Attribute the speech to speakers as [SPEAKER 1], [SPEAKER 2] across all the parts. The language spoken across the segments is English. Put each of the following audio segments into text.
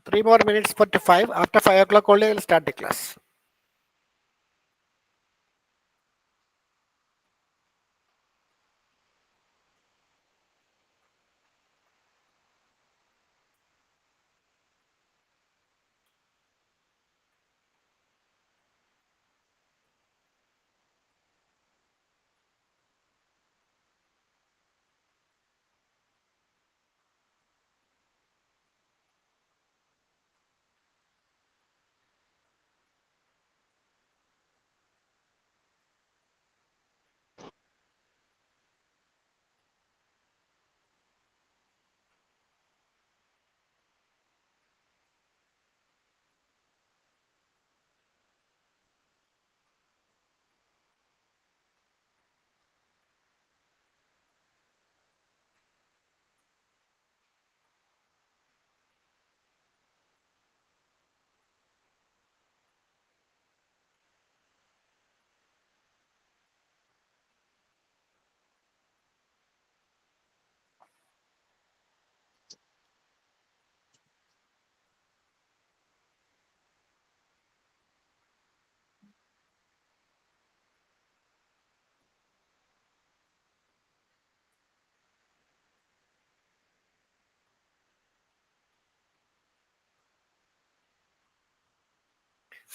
[SPEAKER 1] 3 more minutes for to 5. After 5 o'clock only, I will start the class.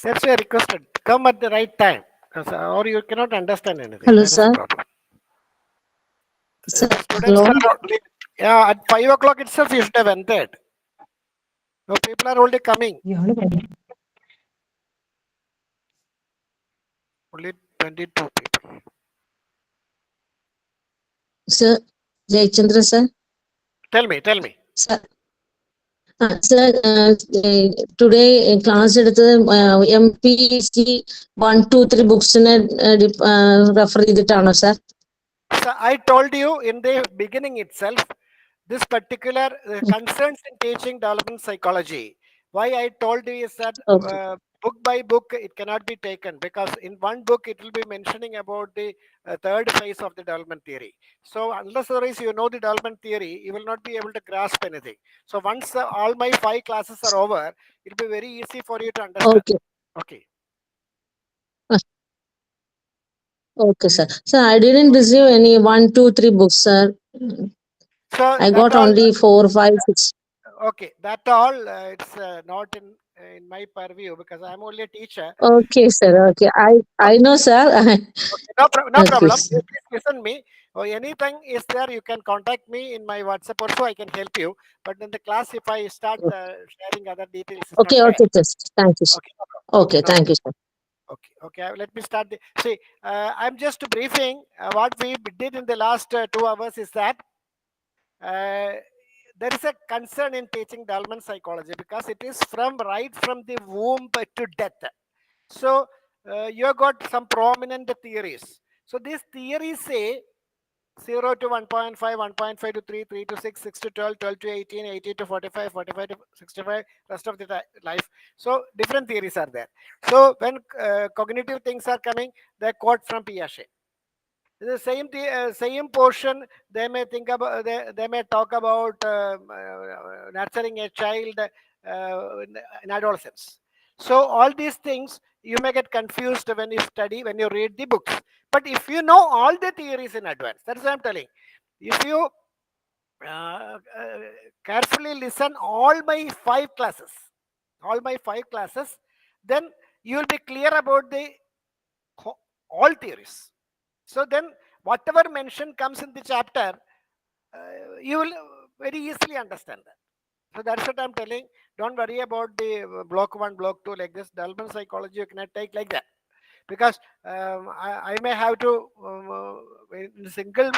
[SPEAKER 1] That's why I requested. Come at the right time. Or you cannot understand anything.
[SPEAKER 2] Hello,
[SPEAKER 1] That is the
[SPEAKER 2] sir.
[SPEAKER 1] problem.
[SPEAKER 2] Sir,
[SPEAKER 1] The students
[SPEAKER 2] hello.
[SPEAKER 1] are only, yeah, at 5 o'clock itself you should have entered. No, people are only coming. Only 22 people.
[SPEAKER 2] Sir, Jayachandran, sir.
[SPEAKER 1] Tell me.
[SPEAKER 2] Sir, sir, today class എടുത്തത് MPC 1, 2, 3 ബുക്സിനെ refer ചെയ്തിട്ടാണോ sir?
[SPEAKER 1] So I told you in the beginning itself, this particular concerns in teaching development psychology. Why I told you is that
[SPEAKER 2] Okay.
[SPEAKER 1] book by book it cannot be taken, because in one book it will be mentioning about the third phase of the development theory. So unless otherwise you know the development theory, you will not be able to grasp anything. So once all my 5 classes are over, it will be very easy for you to understand.
[SPEAKER 2] Okay.
[SPEAKER 1] Okay.
[SPEAKER 2] Okay, sir. Sir, I didn't receive any 1, 2, 3 books, sir.
[SPEAKER 1] So
[SPEAKER 2] I
[SPEAKER 1] that
[SPEAKER 2] got
[SPEAKER 1] all.
[SPEAKER 2] only 4, 5, 6.
[SPEAKER 1] Okay, that all it's not in my purview, because I'm only a teacher.
[SPEAKER 2] Okay, sir. Okay. I know, sir.
[SPEAKER 1] Okay, no
[SPEAKER 2] Okay,
[SPEAKER 1] problem.
[SPEAKER 2] sir.
[SPEAKER 1] Please listen me. Or anything is there, you can contact me in my WhatsApp also. I can help you. But in the class, if I start sharing other details, it's not
[SPEAKER 2] Okay,
[SPEAKER 1] fair.
[SPEAKER 2] okay, sir. Thank you, sir.
[SPEAKER 1] Okay, no problem. Okay,
[SPEAKER 2] Okay,
[SPEAKER 1] no
[SPEAKER 2] thank
[SPEAKER 1] problem.
[SPEAKER 2] you, sir.
[SPEAKER 1] Okay. Let me start. See, I'm just briefing. What we did in the last 2 hours is that uh, there is a concern in teaching development psychology, because it is right from the womb to death. So you have got some prominent theories. So these theories say 0 to 1.5, 1.5 to 3, 3 to 6, 6 to 12, 12 to 18, 18 to 45, 45 to 65, rest of the life. So different theories are there. So when cognitive things are coming, they quote from Piaget. The same portion, they may think about, they may talk about nurturing a child in adolescence. So all these things you may get confused when you study, when you read the books. But if you know all the theories in advance, that's what I'm telling. If you uh, uh, carefully listen all my 5 classes, then you will be clear about the all theories. So then whatever mention comes in the chapter, you will very easily understand that. So that's what I'm telling. Don't worry about the block 1, block 2 like this. Development psychology you cannot take like that, because I may have to in single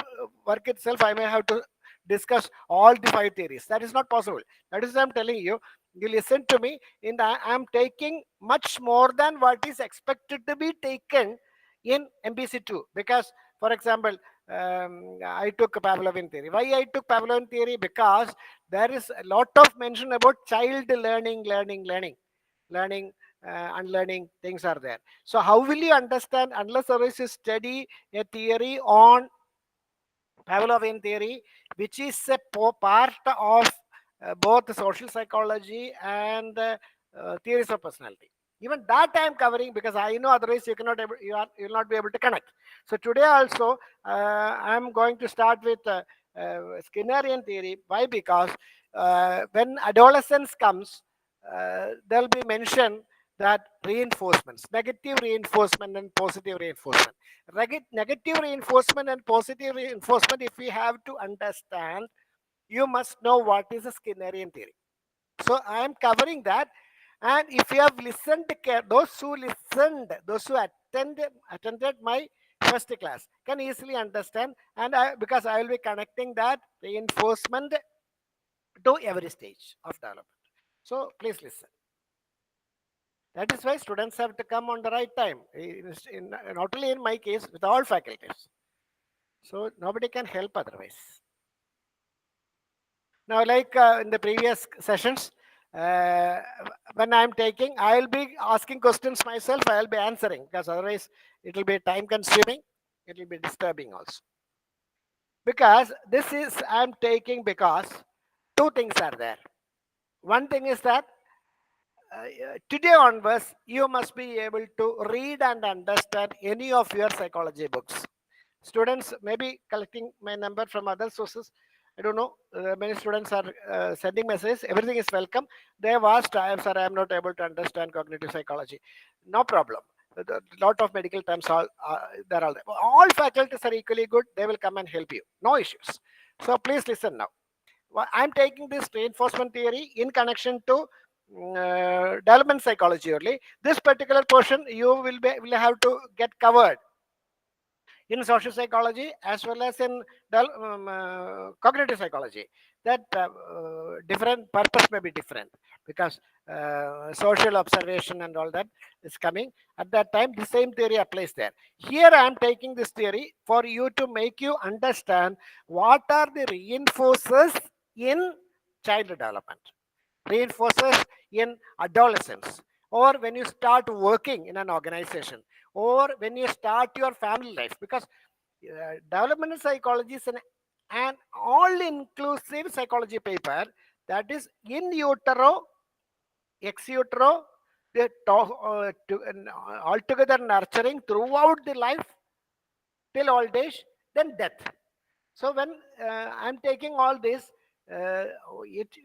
[SPEAKER 1] work itself, I may have to discuss all the 5 theories. That is not possible. That is what I'm telling you. You listen to me. I'm taking much more than what is expected to be taken in MPC2, because for example, I took Pavlovian theory. Why I took Pavlovian theory? Because there is a lot of mention about child learning, unlearning things are there. So how will you understand unless there is a study a theory on Pavlovian theory, which is a part of both social psychology and theories of personality. Even that I am covering because I know otherwise you will not be able to connect. So today also I am going to start with Skinnerian theory. Why? Because when adolescence comes, there will be mention that reinforcements, negative reinforcement and positive reinforcement. Negative reinforcement and positive reinforcement, if we have to understand, you must know what is a Skinnerian theory. So I am covering that. And if you have listened, those who listened, those who attended my first class can easily understand. And because I will be connecting that reinforcement to every stage of development. So please listen. That is why students have to come on the right time. Not only in my case, with all faculties. So nobody can help otherwise. Now, like in the previous sessions, uh, when I'm taking, I'll be asking questions myself, I'll be answering because otherwise it will be time consuming, it will be disturbing also. Because this is, I'm taking because two things are there. One thing is that today onwards, you must be able to read and understand any of your psychology books. Students may be collecting my number from other sources. I don't know. Many students are sending messages. Everything is welcome. They have asked, I am sir, I am not able to understand cognitive psychology. No problem. A lot of medical terms are there. All faculties are equally good. They will come and help you. No issues. So please listen now. I'm taking this reinforcement theory in connection to development psychology only. This particular portion you will have to get covered in social psychology as well as in cognitive psychology. That different purpose may be different because social observation and all that is coming at that time. The same theory applies there. Here I am taking this theory for you to make you understand what are the reinforcers in child development, reinforcers in adolescence, or when you start working in an organization, or when you start your family life. Because developmental psychology is an all-inclusive psychology paper that is in utero, ex utero, altogether nurturing throughout the life till old age, then death. So when I'm taking all this,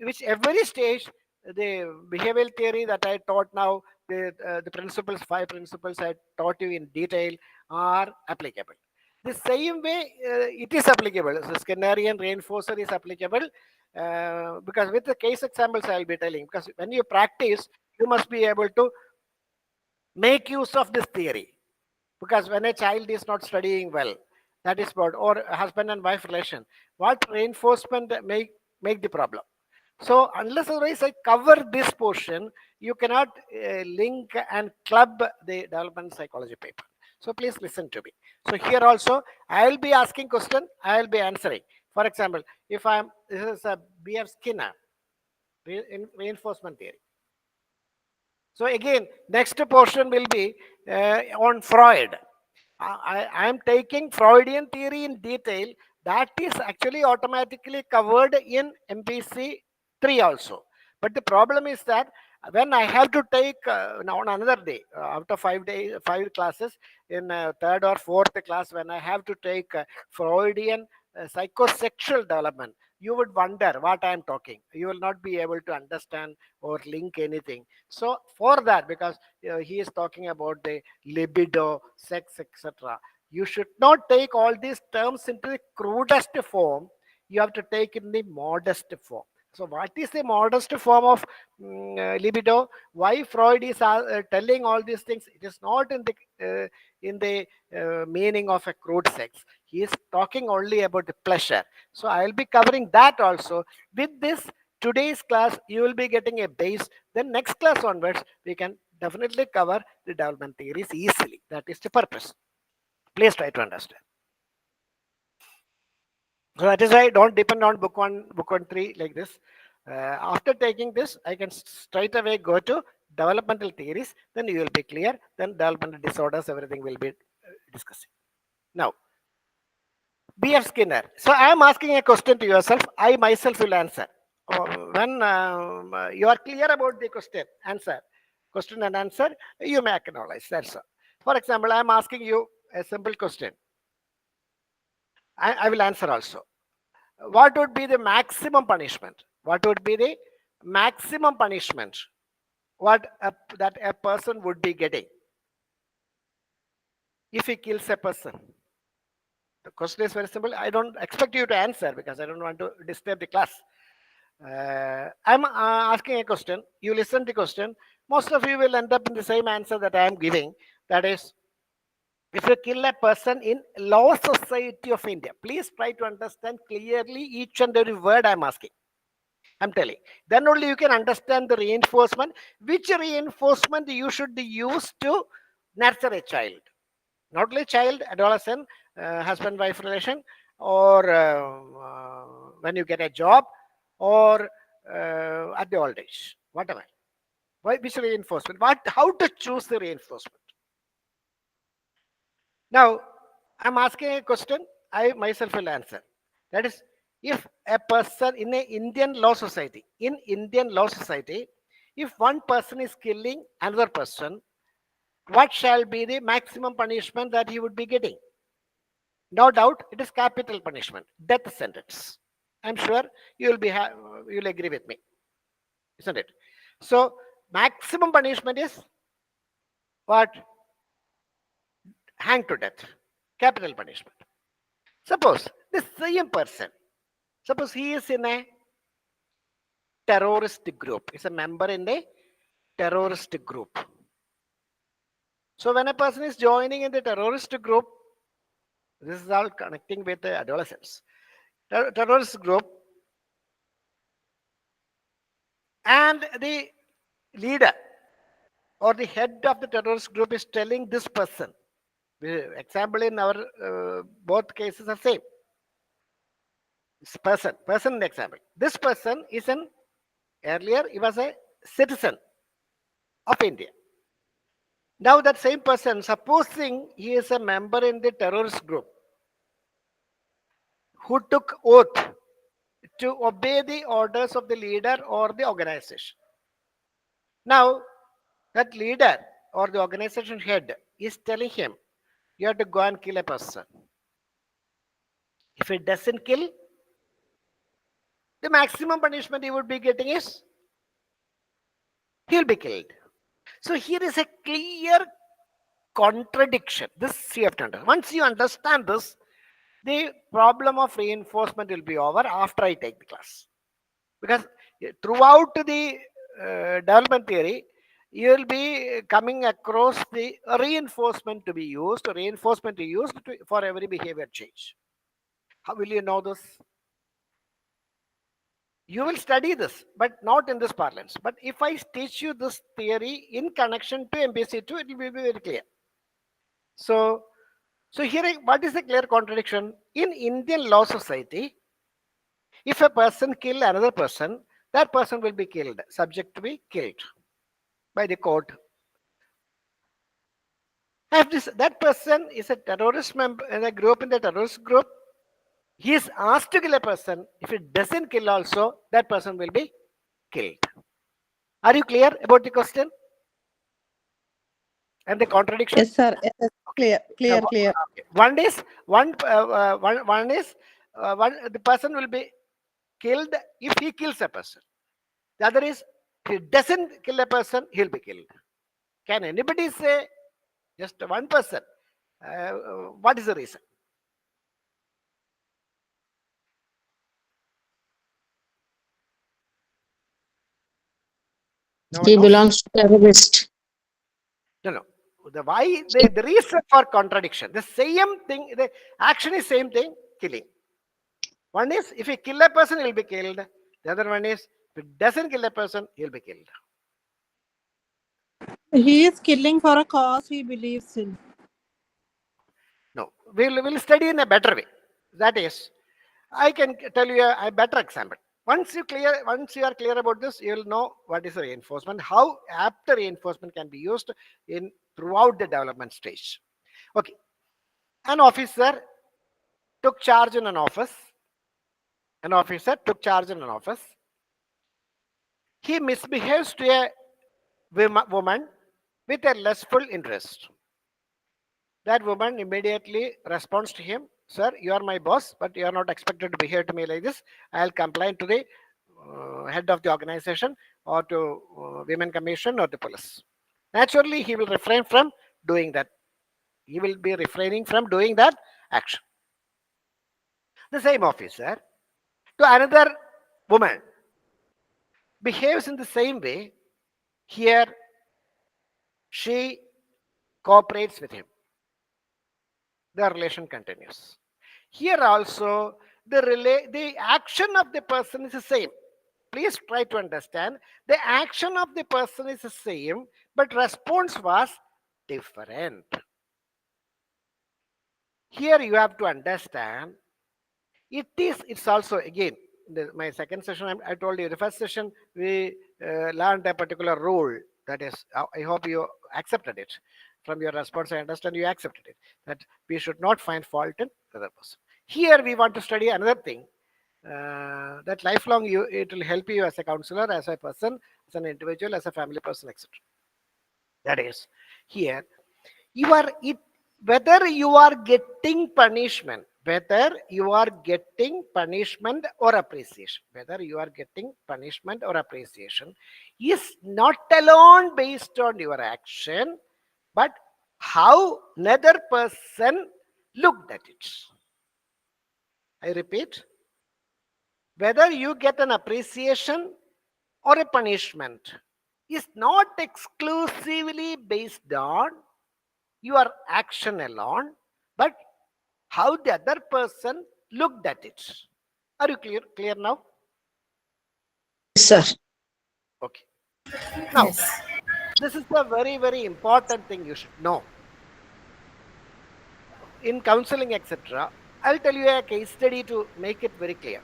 [SPEAKER 1] which every stage, the behavioral theory that I taught now, the principles, 5 principles I taught you in detail are applicable. The same way it is applicable. So Skinnerian reinforcer is applicable because with the case examples I'll be telling. Because when you practice, you must be able to make use of this theory. Because when a child is not studying well, that is what, or husband and wife relation, what reinforcement make the problem. So unless otherwise I cover this portion, you cannot link and club the development psychology paper. So please listen to me. So here also I will be asking question, I will be answering. For example, if this is a B.F. Skinner reinforcement theory. So again, next portion will be on Freud. I am taking Freudian theory in detail. That is actually automatically covered in MPC 3 also. But the problem is that when I have to take now on another day, after 5 days, 5 classes, in third or fourth class, when I have to take Freudian psychosexual development, you would wonder what I am talking. You will not be able to understand or link anything. So for that, because he is talking about the libido, sex, etc. You should not take all these terms into the crudest form. You have to take in the modest form. So what is the modest form of libido? Why Freud is telling all these things? It is not in the meaning of a crude sex. He is talking only about the pleasure. So I will be covering that also. With this today's class, you will be getting a base. Then next class onwards, we can definitely cover the development theories easily. That is the purpose. Please try to understand. So that is why don't depend on book one, three like this. After taking this, I can straight away go to developmental theories. Then you will be clear. Then developmental disorders, everything will be discussing. Now, B.F. Skinner. So I am asking a question to yourself. I myself will answer. when you are clear about the question and answer, you may acknowledge. That's all. For example, I am asking you a simple question. I will answer also. What would be the maximum punishment? What would be the maximum punishment? That a person would be getting if he kills a person? The question is very simple. I don't expect you to answer because I don't want to disturb the class. I'm asking a question. You listen to the question. Most of you will end up in the same answer that I am giving. That is, if you kill a person in law society of India, please try to understand clearly each and every word I'm asking. I'm telling. Then only you can understand the reinforcement. Which reinforcement you should use to nurture a child? Not only child, adolescent, husband-wife relation, or when you get a job, or at the old age, whatever. Which reinforcement? How to choose the reinforcement? Now, I'm asking a question. I myself will answer. That is, if a person in an Indian law society, if one person is killing another person, what shall be the maximum punishment that he would be getting? No doubt, it is capital punishment, death sentence. I'm sure you will agree with me, isn't it? So, maximum punishment is what? Hang to death, capital punishment. Suppose the same person, suppose he is in a terrorist group, is a member in a terrorist group. So, when a person is joining in the terrorist group, this is all connecting with the adolescents. Terrorist group, and the leader or the head of the terrorist group is telling this person. The example in our both cases are same. This person in the example. This person is an earlier he was a citizen of India. Now that same person, supposing he is a member in the terrorist group who took oath to obey the orders of the leader or the organization. Now that leader or the organization head is telling him, you have to go and kill a person. If he doesn't kill, the maximum punishment he would be getting is he'll be killed. So here is a clear contradiction. This you have to understand. Once you understand this, the problem of reinforcement will be over after I take the class. Because throughout the development theory, you will be coming across the reinforcement to be used for every behavior change. How will you know this? You will study this, but not in this parlance. But if I teach you this theory in connection to MPC2, it will be very clear. So here, what is the clear contradiction? In Indian law society, if a person kill another person, that person will be killed, subject to be killed by the court. If that person is a terrorist member and a group in the terrorist group, he is asked to kill a person. If it doesn't kill also, that person will be killed. Are you clear about the question and the contradiction?
[SPEAKER 3] Yes, sir. Yes, clear,
[SPEAKER 1] Now,
[SPEAKER 3] clear, clear.
[SPEAKER 1] one is the person will be killed if he kills a person. The other is if he doesn't kill a person, he'll be killed. Can anybody say just one person? What is the reason? No one
[SPEAKER 2] He
[SPEAKER 1] knows?
[SPEAKER 2] belongs to terrorist.
[SPEAKER 1] No. The reason for contradiction. The same thing, the action is same thing, killing. One is if he kill a person, he'll be killed. The other one is if he doesn't kill a person, he'll be killed.
[SPEAKER 3] He is killing for a cause he believes in.
[SPEAKER 1] No, we'll study in a better way. That is, I can tell you a better example. Once you are clear about this, you will know what is reinforcement, how after reinforcement can be used in throughout the development stage. Okay, an officer took charge in an office. An officer took charge in an office, He misbehaves to a woman with a lustful interest. That woman immediately responds to him, "Sir, you are my boss, but you are not expected to behave to me like this. I'll complain to the head of the organization or to Women Commission or the police." Naturally, he will refrain from doing that. He will be refraining from doing that action. The same officer to another woman behaves in the same way. Here, she cooperates with him. The relation continues. Here also, the action of the person is the same. Please try to understand. The action of the person is the same, but response was different. Here you have to understand. It's also again my second session. I told you the first session we learned a particular rule. That is, I hope you accepted it. From your response, I understand you accepted it. That we should not find fault in the other person. Here we want to study another thing. That lifelong it will help you as a counselor, as a person, as an individual, as a family person, etc. That is, here you are it whether you are getting punishment, whether you are getting punishment or appreciation, whether you are getting punishment or appreciation is not alone based on your action, but how another person looked at it. I repeat, whether you get an appreciation or a punishment is not exclusively based on your action alone, but how the other person looked at it. Are you clear now?
[SPEAKER 2] Yes, sir.
[SPEAKER 1] Okay. Now,
[SPEAKER 3] Yes.
[SPEAKER 1] this is a very, very important thing you should know. In counseling, etc., I'll tell you a case study to make it very clear.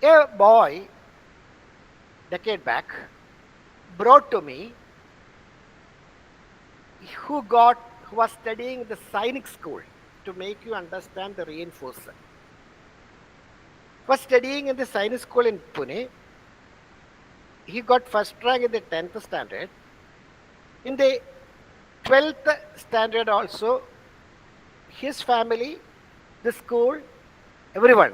[SPEAKER 1] A boy, decade back, brought to me who was studying the Sainik school, to make you understand the reinforcer. Was studying in the Sainik school in Pune. He got first rank in the 10th standard. In the 12th standard also, his family, the school, everyone,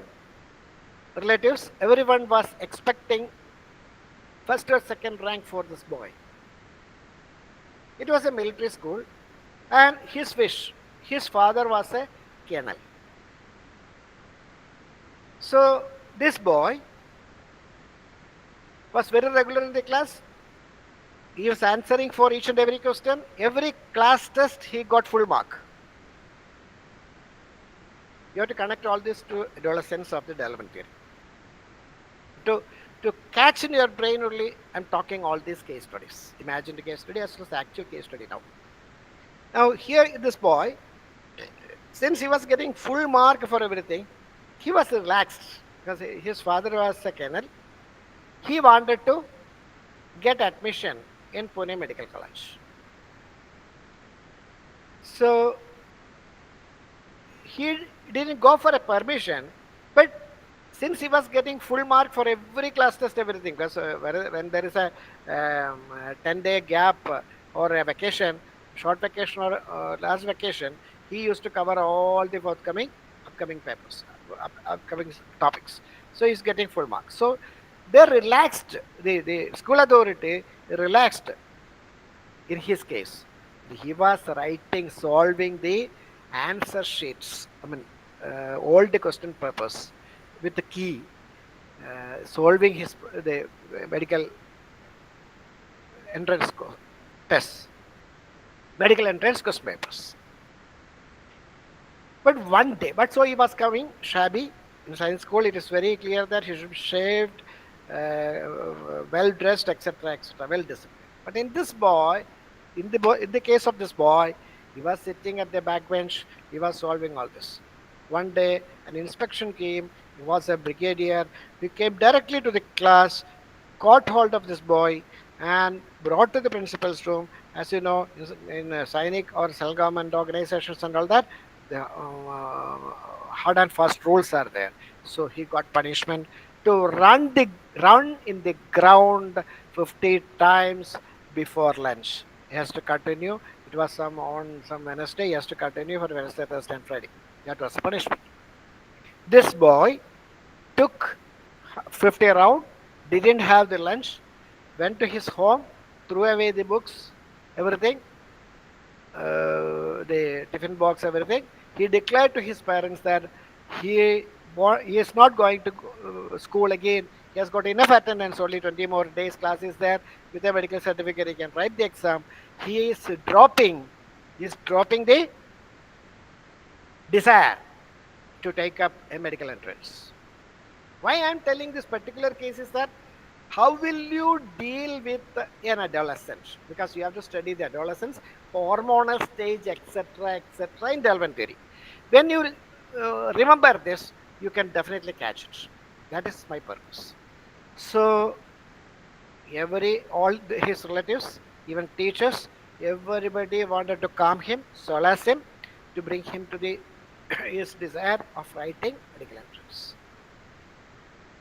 [SPEAKER 1] relatives, everyone was expecting first or second rank for this boy. It was a military school, and his wish, his father was a colonel. So this boy was very regular in the class. He was answering for each and every question. Every class test he got full mark. You have to connect all this to adolescence of the development period. To catch in your brain only, I'm talking all these case studies. Imagined case study as well as actual case study now. Now here this boy, since he was getting full mark for everything, he was relaxed because his father was a colonel. He wanted to get admission in Pune Medical College. So he didn't go for a permission, but since he was getting full mark for every class test, everything, because when there is a 10-day gap or a vacation, short vacation or last vacation, he used to cover all the upcoming papers, upcoming topics. So he's getting full marks. So they relaxed, the school authority relaxed in his case. He was solving the answer sheets. I mean, all the question papers with the key, solving the medical entrance tests, medical entrance question papers. But one day, but so he was coming shabby in science school. It is very clear that he should be shaved, well dressed, etc., etc., well disciplined. But in this boy, in the case of this boy, he was sitting at the back bench. He was solving all this. One day, an inspection came. He was a brigadier. He came directly to the class, caught hold of this boy, and brought to the principal's room. As you know, in Sainik or self-government organizations and all that, the hard and fast rules are there. So he got punishment. to run in the ground 50 times before lunch. He has to continue. It was on some Wednesday. He has to continue for Wednesday, Thursday, and Friday. That was punishment. This boy took 50 round, didn't have the lunch, went to his home, threw away the books, everything, the tiffin box, everything. He declared to his parents that he is not going to school again. He has got enough attendance, only 20 more days class is there. With a medical certificate, he can write the exam. He is dropping the desire to take up a medical entrance. Why I am telling this particular case is that how will you deal with an adolescent? Because you have to study the adolescence, hormonal stage, etc., in development theory. When you remember this, you can definitely catch it. That is my purpose. So all his relatives, even teachers, everybody wanted to calm him, solace him, to bring him to the his desire of writing medical entrance.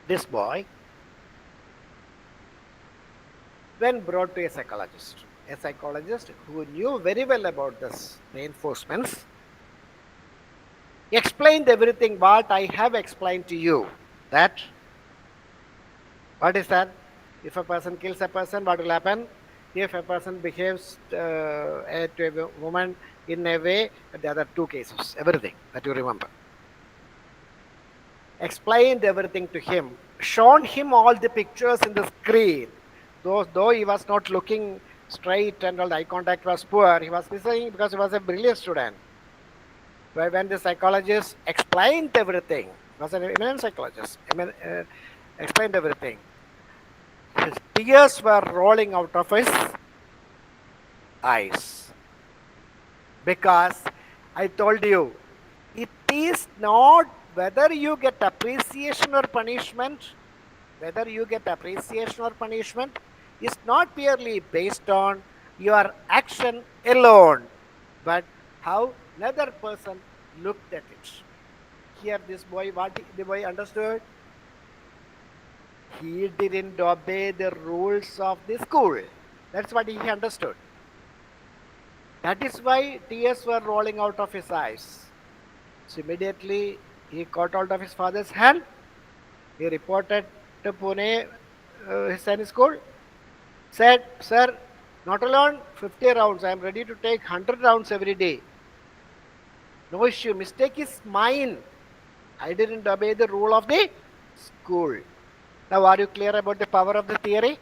[SPEAKER 1] This boy, when brought to a psychologist who knew very well about this reinforcements, explained everything what I have explained to you. That what is that? If a person kills a person, what will happen? If a person behaves to a woman in a way, the other two cases, everything that you remember. Explained everything to him, shown him all the pictures in the screen. Though he was not looking straight and all the eye contact was poor, he was listening because he was a brilliant student. But when the psychologist explained everything, he was an eminent psychologist, explained everything, his tears were rolling out of his eyes. Because I told you, it is not whether you get appreciation or punishment, is not purely based on your action alone, but how another person looked at it. Here, this boy, what the boy understood? He didn't obey the rules of the school. That's what he understood. That is why tears were rolling out of his eyes. So immediately he caught hold of his father's hand. He reported to Pune, his son school, said, "Sir, not alone 50 rounds, I am ready to take 100 rounds every day. No issue, mistake is mine. I didn't obey the rule of the school." Now, are you clear about the power of the theory?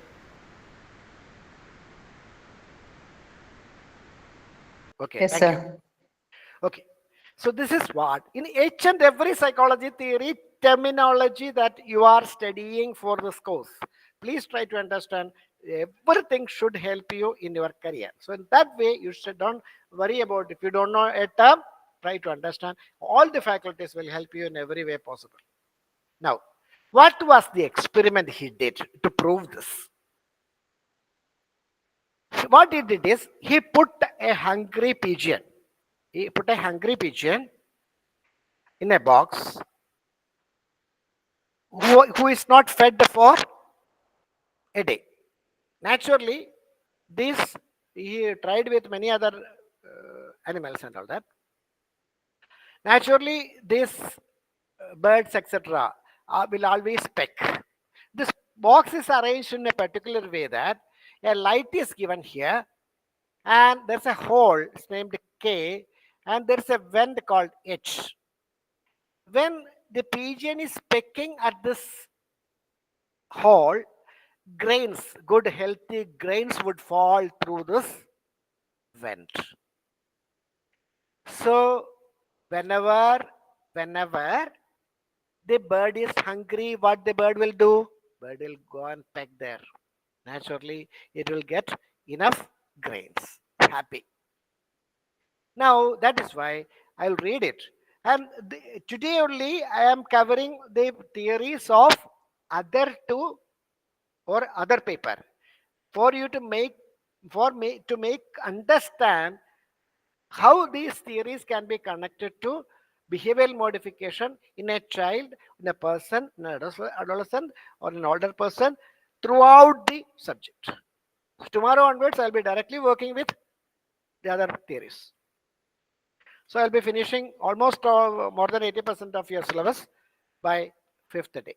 [SPEAKER 1] Okay,
[SPEAKER 2] Yes,
[SPEAKER 1] thank you.
[SPEAKER 2] sir.
[SPEAKER 1] Okay, so this is what in each and every psychology theory terminology that you are studying for this course. Please try to understand. Everything should help you in your career. So in that way, you should don't worry about if you don't know a term. Try to understand. All the faculties will help you in every way possible. Now, what was the experiment he did to prove this? What he did is he put a hungry pigeon. He put a hungry pigeon in a box who is not fed for a day. Naturally, this he tried with many other animals and all that. Naturally, these birds, etc., will always peck. This box is arranged in a particular way that a light is given here, and there's a hole, it's named K, and there's a vent called H. When the pigeon is pecking at this hole, grains, good healthy grains would fall through this vent. So whenever the bird is hungry, what the bird will do? Bird will go and peck there. Naturally, it will get enough grains. Happy. Now that is why I'll read it. And today only I am covering the theories of other two or other paper for you to make understand how these theories can be connected to behavioral modification in a child, in a person, in an adolescent, or an older person throughout the subject. Tomorrow onwards, I'll be directly working with the other theories. So I'll be finishing almost more than 80% of your syllabus by fifth day.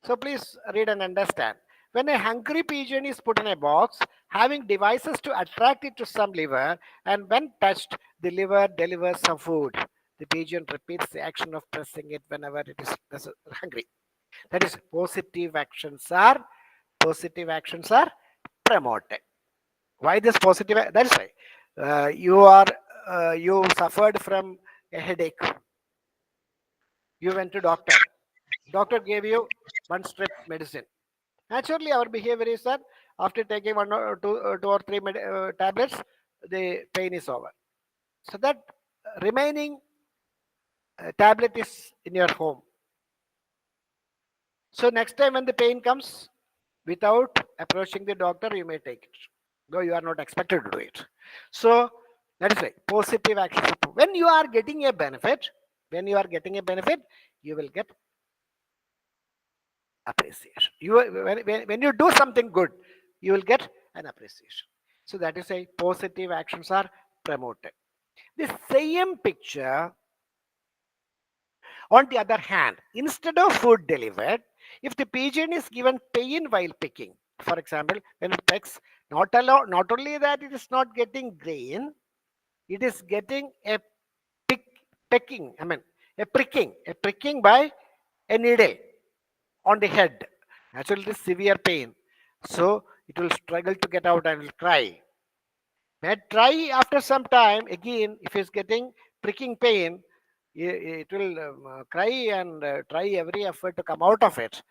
[SPEAKER 1] So please read and understand. When a hungry pigeon is put in a box, having devices to attract it to some lever, and when touched, the lever delivers some food. The pigeon repeats the action of pressing it whenever it is hungry. That is, positive actions are promoted. Why this positive? That is why you suffered from a headache. You went to doctor. Doctor gave you one strip medicine. Naturally, our behavior is that after taking one or two or three tablets, the pain is over. So that remaining tablet is in your home. So next time when the pain comes, without approaching the doctor, you may take it, though you are not expected to do it. So that is why positive actions. When you are getting a benefit, you will get appreciation. When you do something good, you will get an appreciation. So that is why positive actions are promoted. The same picture, on the other hand, instead of food delivered, if the pigeon is given pain while picking, for example, when it pecks, not only that it is not getting grain, it is getting a pecking, a pricking by a needle on the head. Naturally, it is severe pain. So it will struggle to get out and will cry. May try after some time again. If it's getting pricking pain, it will cry and try every effort to come out of it,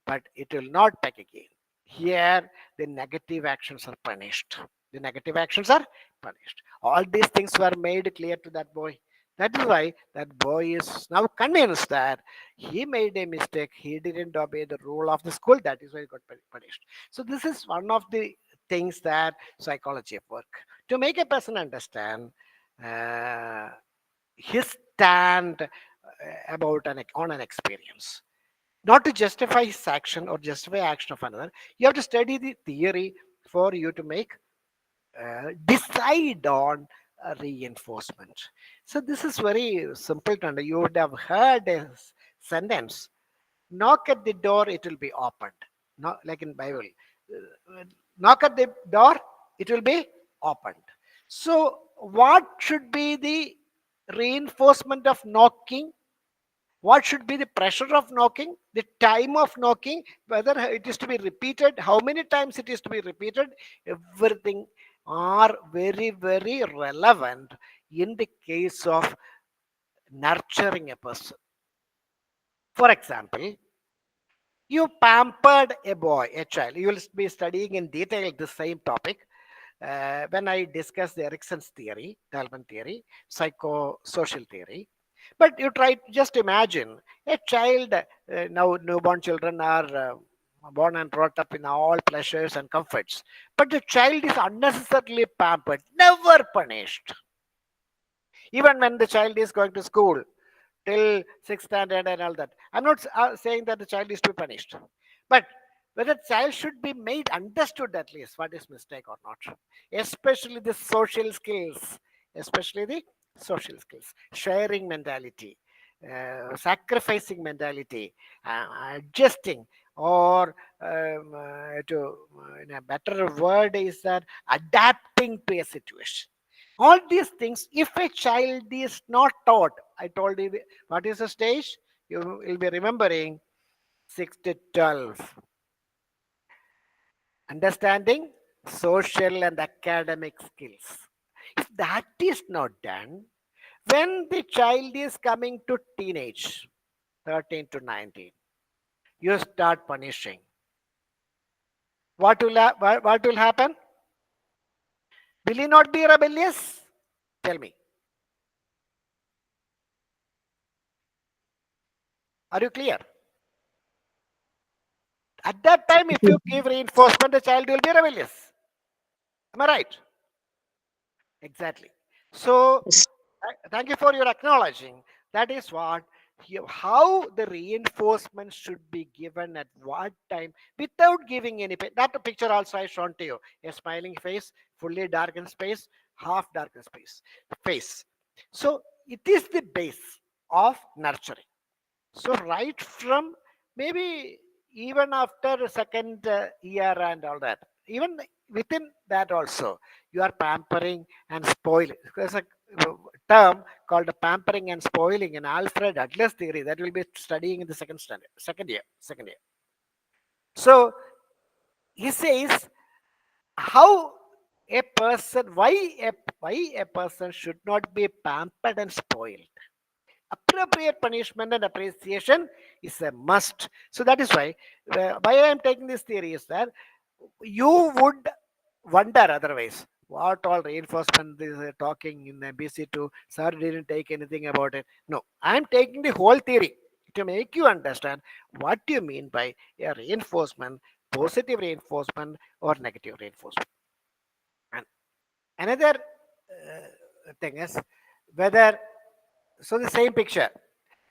[SPEAKER 1] but it will not peck again. Here, the negative actions are punished. The negative actions are punished. All these things were made clear to that boy. That is why that boy is now convinced that he made a mistake. He didn't obey the rule of the school. That is why he got punished. So this is one of the things that psychology of work to make a person understand uh, his stand about on an experience, not to justify his action or justify action of another. You have to study the theory for you to make decide on reinforcement. So this is very simple to understand. You would have heard a sentence: knock at the door, it will be opened. Not like in Bible. Knock at the door, it will be opened. So what should be the reinforcement of knocking? What should be the pressure of knocking, the time of knocking, whether it is to be repeated, how many times it is to be repeated? Everything are very, very relevant in the case of nurturing a person. For example, you pampered a boy, a child. You will be studying in detail the same topic when I discuss the Erickson's theory, development theory, psychosocial theory. But you try to just imagine a child. Now newborn children are born and brought up in all pleasures and comforts, but the child is unnecessarily pampered, never punished. Even when the child is going to school till sixth standard and all that, I'm not saying that the child is to be punished, but whether child should be made understood at least what is mistake or not, especially the social skills, especially the social skills, sharing mentality, sacrificing mentality, adjusting, or to in a better word is that adapting to a situation. All these things, if a child is not taught, I told you what is the stage, you will be remembering 6 to 12. Understanding social and academic skills. If that is not done, when the child is coming to teenage, 13 to 19, you start punishing. What will happen? Will he not be rebellious? Tell me. Are you clear? At that time, if you give reinforcement, the child will be rebellious. Am I right? Exactly. So,
[SPEAKER 2] Yes.
[SPEAKER 1] thank you for your acknowledging. That is what how the reinforcement should be given at what time without giving any pain. That picture also I shown to you. A smiling face, fully darkened space, half darkened space, face. So it is the base of nurturing. So right from maybe even after second year and all that, even within that also, you are pampering and spoiling. There's a term called pampering and spoiling in Alfred Adler's theory that will be studying in the second standard, second year. So he says how a person, why a person should not be pampered and spoiled. Appropriate punishment and appreciation is a must. So that is why I am taking this theory is that you would wonder otherwise what all reinforcement is talking in MPC2. Sir didn't take anything about it. No, I am taking the whole theory to make you understand what you mean by a reinforcement, positive reinforcement or negative reinforcement. And another thing is whether, so the same picture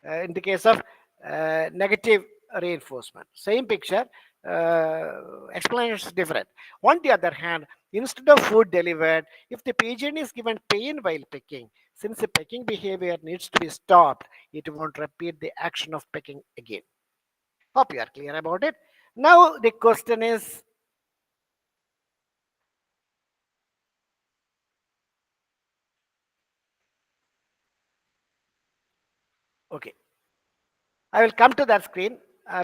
[SPEAKER 1] in the case of negative reinforcement, same picture, explanation is different. On the other hand, instead of food delivered, if the pigeon is given pain while pecking, since the pecking behavior needs to be stopped, it won't repeat the action of pecking again. Hope you are clear about it. Now the question is, okay, I will come to that screen.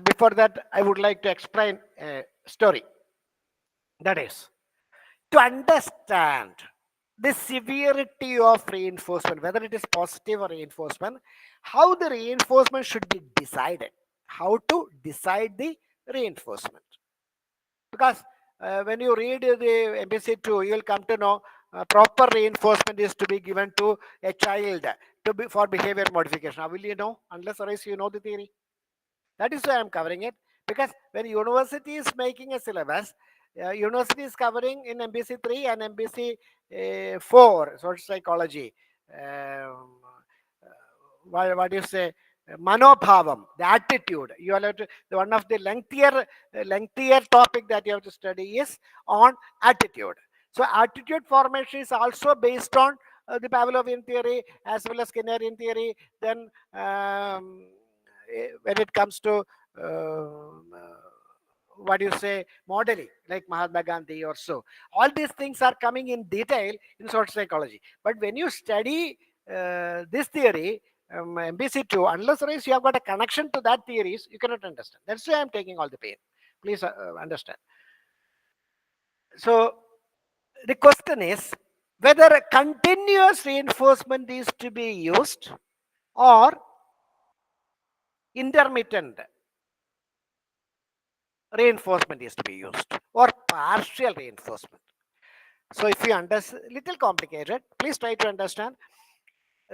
[SPEAKER 1] Before that, I would like to explain a story. That is, to understand the severity of reinforcement, whether it is positive or reinforcement, how the reinforcement should be decided, how to decide the reinforcement. Because when you read the MPC2, you will come to know proper reinforcement is to be given to a child for behavior modification. How will you know? Unless or else you know the theory. That is why I'm covering it, because when university is making a syllabus, university is covering in MPC3 and MPC4 social psychology. Um, what do you say? Manobhavam, the attitude. You are to, the one of the lengthier topic that you have to study is on attitude. So attitude formation is also based on the Pavlovian theory as well as Skinnerian theory. Then when it comes to what do you say, modeling like Mahatma Gandhi or so, all these things are coming in detail in social psychology. But when you study this theory, MPC2, unless or else you have got a connection to that theories, you cannot understand. That's why I'm taking all the pain. Please understand. So the question is whether a continuous reinforcement is to be used or intermittent reinforcement is to be used or partial reinforcement. So if you understand, little complicated, please try to understand.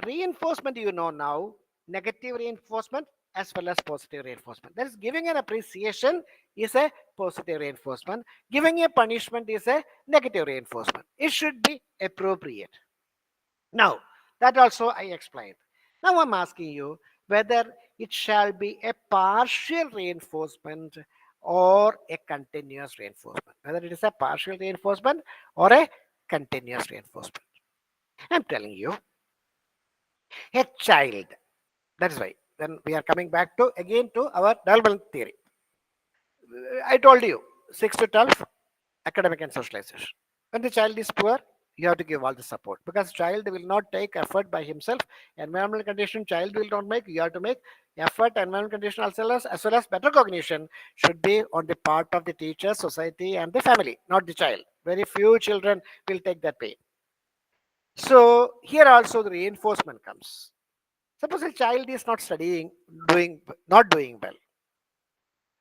[SPEAKER 1] Reinforcement, you know now, negative reinforcement as well as positive reinforcement. That is, giving an appreciation is a positive reinforcement. Giving a punishment is a negative reinforcement. It should be appropriate. Now, that also I explained. Now I'm asking you whether it shall be a partial reinforcement or a continuous reinforcement. Whether it is a partial reinforcement or a continuous reinforcement. I'm telling you, a child. That is why. Then we are coming back to again to our development theory. I told you 6 to 12 academic and socialization. When the child is poor, you have to give all the support because child will not take effort by himself. Environmental condition child will not make. You have to make effort. Environmental condition as well as better cognition should be on the part of the teacher, society, and the family, not the child. Very few children will take that pain. So here also the reinforcement comes. Suppose a child is not studying, not doing well,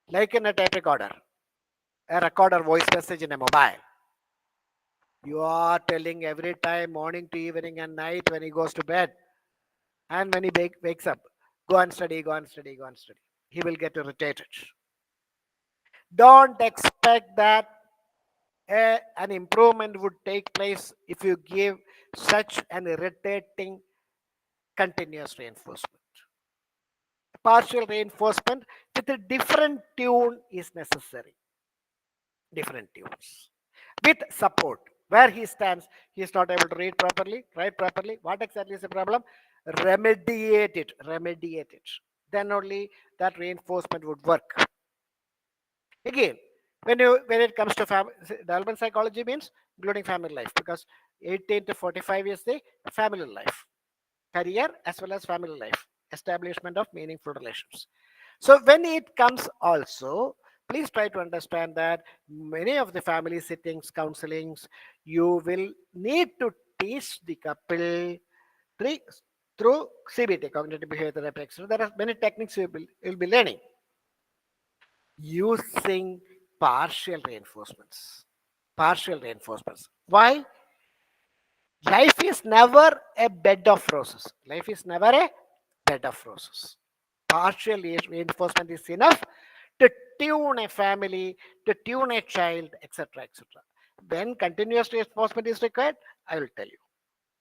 [SPEAKER 1] like in a tape recorder, a recorder voice message in a mobile. You are telling every time, morning to evening and night when he goes to bed, and when he wakes up, go and study, go and study, go and study. He will get irritated. Don't expect that an improvement would take place if you give such an irritating continuous reinforcement. Partial reinforcement with a different tune is necessary. Different tunes. With support. Where he stands, he is not able to read properly, write properly. What exactly is the problem? Remediate it. Remediate it. Then only that reinforcement would work. Again, when it comes to development psychology means including family life, because 18 to 45 is the family life, career as well as family life, establishment of meaningful relations. So when it comes also, please try to understand that many of the family sittings, counselings, you will need to teach the couple through, through CBT, cognitive behavioral therapy, etc. There are many techniques you'll be learning using partial reinforcements. Partial reinforcements. Why? Life is never a bed of roses. Life is never a bed of roses. Partial reinforcement is enough to tune a family, to tune a child, etc. etc. When continuous reinforcement is required, I will tell you.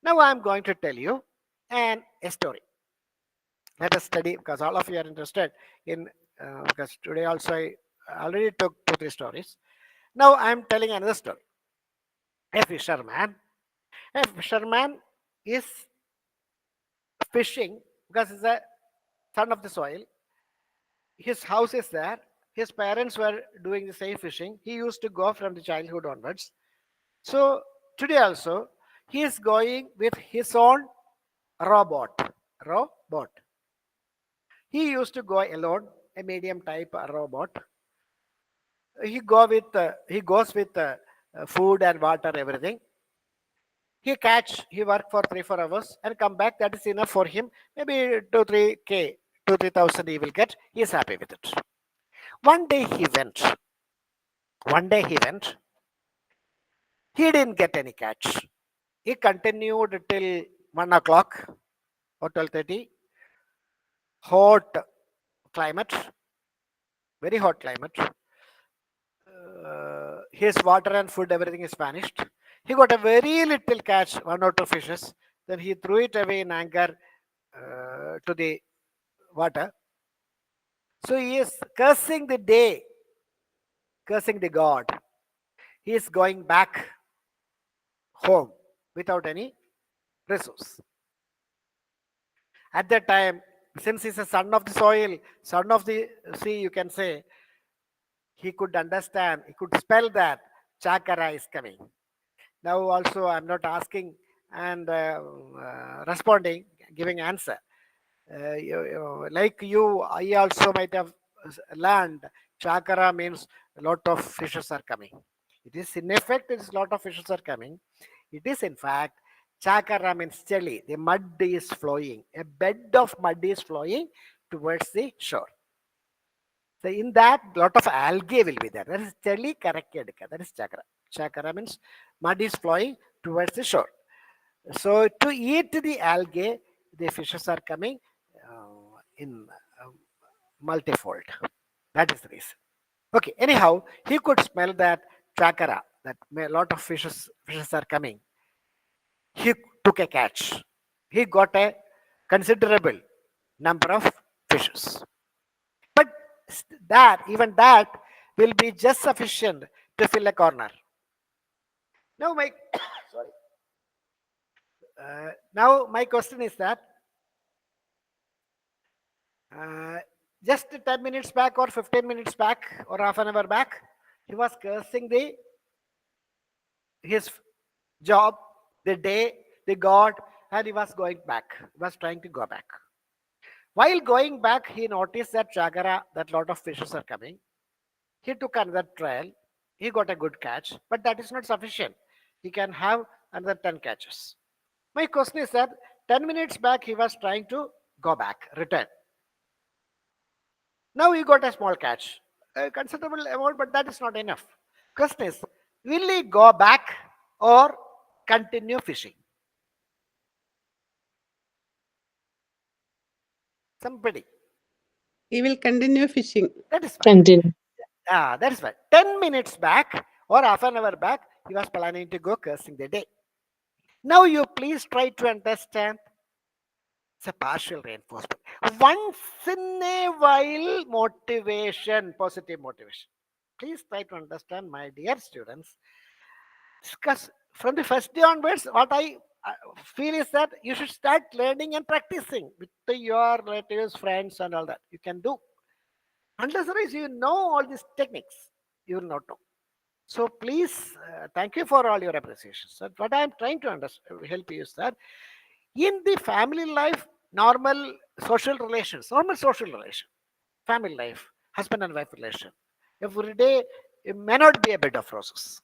[SPEAKER 1] Now I am going to tell you a story. Let us study, because all of you are interested in, because today also I already took 2-3 stories. Now I am telling another story. A fisherman. A fisherman is fishing because he's a son of the soil. His house is there. His parents were doing the same fishing. He used to go from the childhood onwards. So today also he is going with his own robot. Robot. He used to go alone, a medium type robot. He goes with food and water, everything. He work for 3-4 hours and come back. That is enough for him. Maybe 2-3K, 2-3,000 he will get. He is happy with it. One day he went. One day he went. He didn't get any catch. He continued till 1 o'clock or 12:30. Hot climate, very hot climate. His water and food, everything is vanished. He got a very little catch, 1 or 2 fishes. Then he threw it away in anger to the water. So he is cursing the day, cursing the God. He is going back home without any resource. At that time, since he's a son of the soil, son of the sea, you can say, he could understand, he could spell that chakra is coming. Now also I'm not asking and responding, giving answer. Like you, I also might have learned chakra means a lot of fishes are coming. It is in effect, it is a lot of fishes are coming. It is in fact, chakra means jelly. The mud is flowing. A bed of mud is flowing towards the shore. So in that, lot of algae will be there. That is jelly corrected. That is chakra. Chakra means mud is flowing towards the shore. So to eat the algae, the fishes are coming in multifold. That is the reason. Okay. Anyhow, he could smell that chakra. That a lot of fishes are coming. He took a catch. He got a considerable number of fishes. But even that will be just sufficient to fill a corner. Now my sorry. Now my question is that just 10 minutes back or 15 minutes back or half an hour back, he was cursing his job, the day, the God, and he was going back. He was trying to go back. While going back, he noticed that chagara, that lot of fishes are coming. He took another trial. He got a good catch, but that is not sufficient. He can have another 10 catches. My question is that 10 minutes back, he was trying to go back, return. Now he got a small catch, a considerable amount, but that is not enough. Question is, will he go back or continue fishing? Somebody.
[SPEAKER 3] He will continue fishing.
[SPEAKER 1] That is fine.
[SPEAKER 2] Continue.
[SPEAKER 1] That is fine. 10 minutes back or half an hour back, he was planning to go cursing the day. Now you please try to understand It's a partial reinforcement. Once in a while motivation, positive motivation. Please try to understand, my dear students. Discuss from the first day onwards. What I feel is that you should start learning and practicing with your relatives, friends, and all that. You can do. Unless otherwise you know all these techniques, you will not know. So please, thank you for all your appreciations. So what I am trying to help you is that in the family life, normal social relation, family life, husband and wife relation, every day it may not be a bed of roses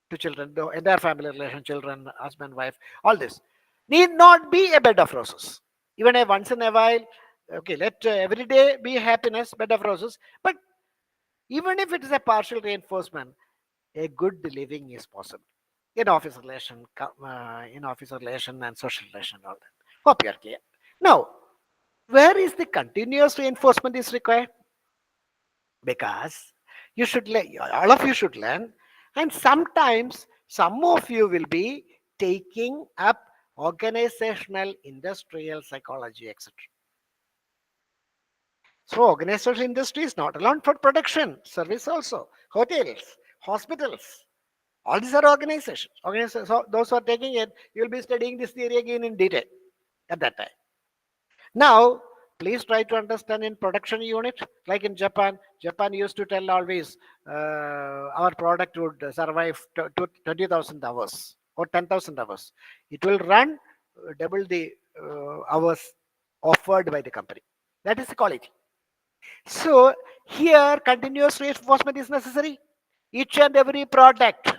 [SPEAKER 1] to children, the entire family relation, children, husband, wife, all this need not be a bed of roses. Even a once in a while, okay, let every day be happiness, bed of roses. But even if it is a partial reinforcement, a good living is possible in office relation and social relation, all that. Hope you are clear. Now, where is the continuous reinforcement is required? Because you should learn, all of you should learn, and sometimes some of you will be taking up organizational, industrial psychology, etc. So organizational industry is not alone for production, service also, hotels, hospitals. All these are organizations. So those who are taking it, you will be studying this theory again in detail at that time. Now, please try to understand in production unit, like in Japan. Japan used to tell always our product would survive to 20,000 hours or 10,000 hours. It will run double the hours offered by the company. That is the quality. So here, continuous reinforcement is necessary. Each and every product,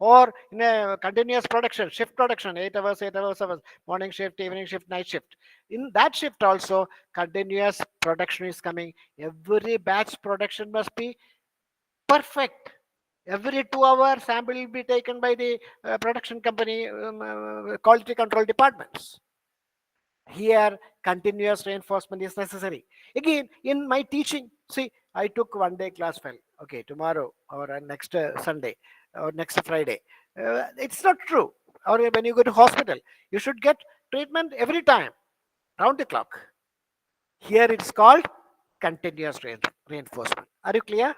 [SPEAKER 1] or in a continuous production, shift production, 8 hours, 8 hours, morning shift, evening shift, night shift. In that shift also, continuous production is coming. Every batch production must be perfect. Every 2 hour sample will be taken by the production company, quality control departments. Here, continuous reinforcement is necessary. Again, in my teaching, see, I took 1 day class file. Okay, tomorrow or next Sunday or next Friday. It's not true. Or when you go to hospital, you should get treatment every time, round the clock. Here it's called continuous reinforcement. Are you clear?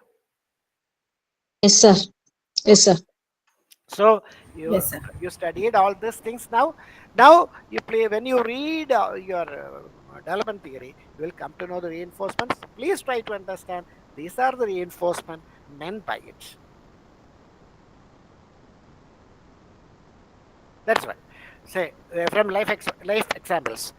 [SPEAKER 2] Yes, sir. Yes,
[SPEAKER 1] Okay.
[SPEAKER 2] sir.
[SPEAKER 1] So you
[SPEAKER 3] Yes, sir.
[SPEAKER 1] you studied all these things now. Now you play when you read your development theory, you will come to know the reinforcements. Please try to understand these are the reinforcement meant by it. That's right. Say from life examples.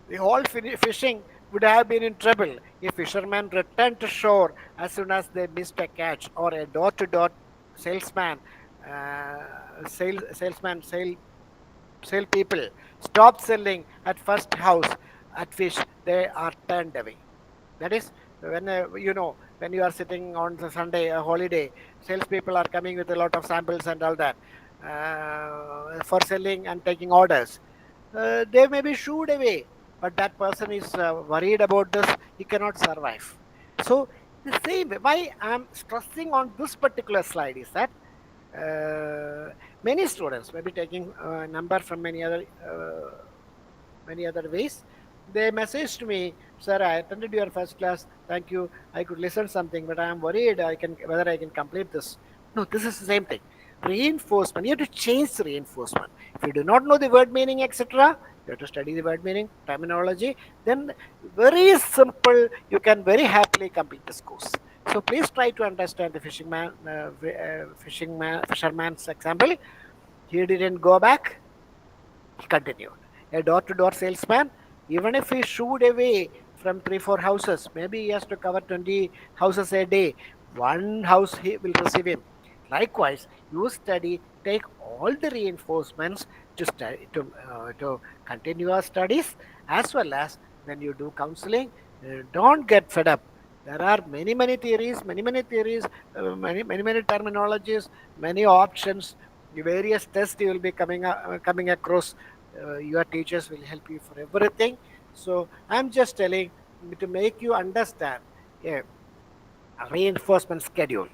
[SPEAKER 1] The whole fishing would have been in trouble if fishermen returned to shore as soon as they missed a catch, or a door-to-door salesman, sale people stop selling at first house at fish, they are turned away. That is when when you are sitting on the Sunday, a holiday, salespeople are coming with a lot of samples and all that for selling and taking orders. They may be shooed away, but that person is worried about this. He cannot survive. So the same way, why I'm stressing on this particular slide is that many students may be taking a number from many other ways. They messaged me, sir, I attended your first class. Thank you. I could listen something, but I am worried whether I can complete this. No, this is the same thing. Reinforcement. You have to change the reinforcement. If you do not know the word meaning, etc., you have to study the word meaning, terminology. Then very simple. You can very happily complete this course. So please try to understand the fisherman's example. He didn't go back. He continued. A door-to-door salesman, even if he shooed away from 3 4 houses, maybe he has to cover 20 houses a day. One house he will receive him. Likewise, you study, take all the reinforcements to study to continue your studies, as well as when you do counseling. Don't get fed up. There are many theories, many terminologies, many options, the various tests you will be coming across. Your teachers will help you for everything. So I'm just telling to make you understand a reinforcement schedule.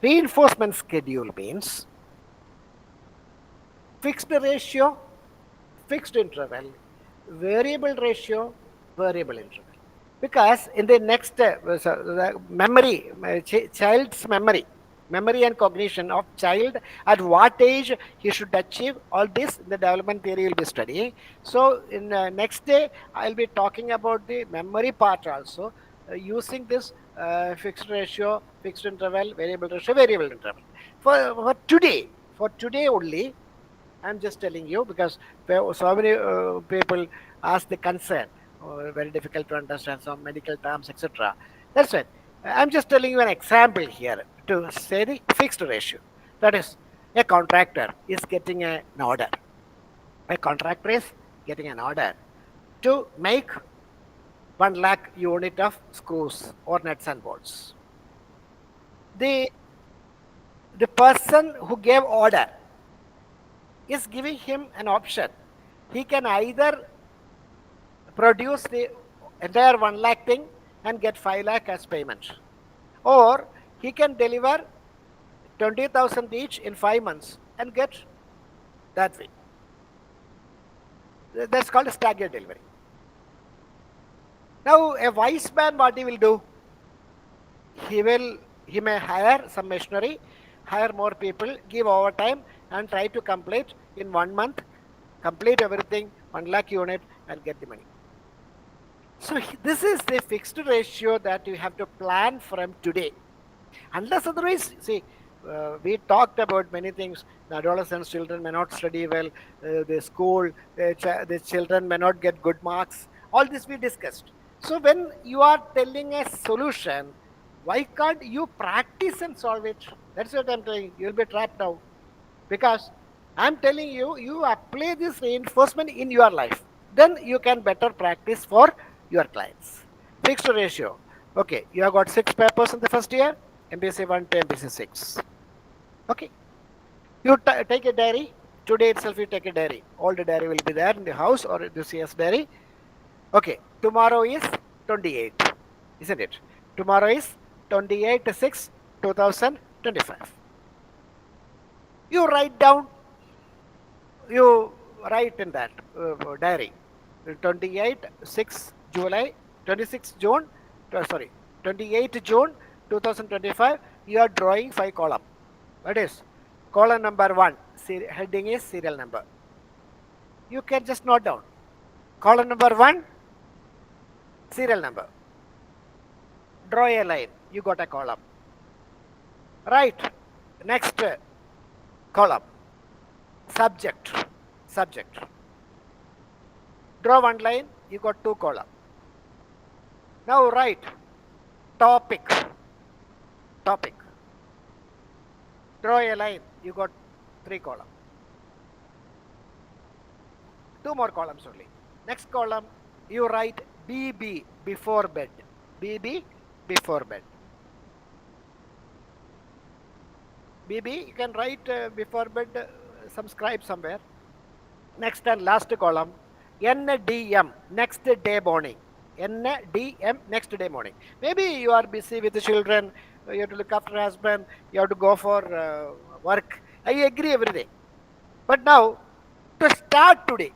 [SPEAKER 1] Reinforcement schedule means fixed ratio, fixed interval, variable ratio, variable interval. Because in the next the memory, child's memory and cognition of child, at what age he should achieve, all this the development theory will be studying. So in next day I'll be talking about the memory part also, using this fixed ratio, fixed interval, variable ratio, variable interval. For today only, I'm just telling you because so many people ask the concern, very difficult to understand some medical terms, etc. That's it. I'm just telling you an example here to say the fixed ratio. That is, a contractor is getting an order. A contractor is getting an order to make 1 lakh unit of screws or nuts and bolts. The the person who gave order is giving him an option. He can either produce the entire 1 lakh thing and get 5 lakh as payment, or he can deliver 20,000 each in 5 months and get that way. That's called a staggered delivery. Now a wise man, what he will do? He may hire some machinery, hire more people, give overtime, and try to complete in 1 month, complete everything, 1 lakh unit, and get the money. So this is the fixed ratio that you have to plan from today. Unless otherwise, see, we talked about many things. The adolescents, children may not study well, the school, the children may not get good marks. All this we discussed. So when you are telling a solution, why can't you practice and solve it? That's what I'm telling you. You'll be trapped now. Because I'm telling you, you apply this reinforcement in your life. Then you can better practice for your clients. Fixed ratio. Okay, you have got 6 papers in the first year, MPC 1 to MPC 6. Okay. You take a diary. Today itself you take a diary. All the diary will be there in the house or the CS diary. Okay, tomorrow is 28, isn't it? Tomorrow is 28/6/2025. You write down, you write in that diary, 28/6 July, 26 June, sorry, 28 June 2025, you are drawing 5 column. That is, column number 1, heading is serial number. You can just note down. Column number 1, serial number. Draw a line, you got a column. Right, next column, subject. Draw 1 line, you got 2 column. Now write topic. Draw a line, you got 3 column. 2 more columns only. Next column, you write BB, before bed. BB, before bed. BB, you can write before bed, subscribe somewhere. Next and last column, NDM, next day morning. NDM, next day morning. Maybe you are busy with the children, you have to look after husband, you have to go for work. I agree everything. But now, to start today,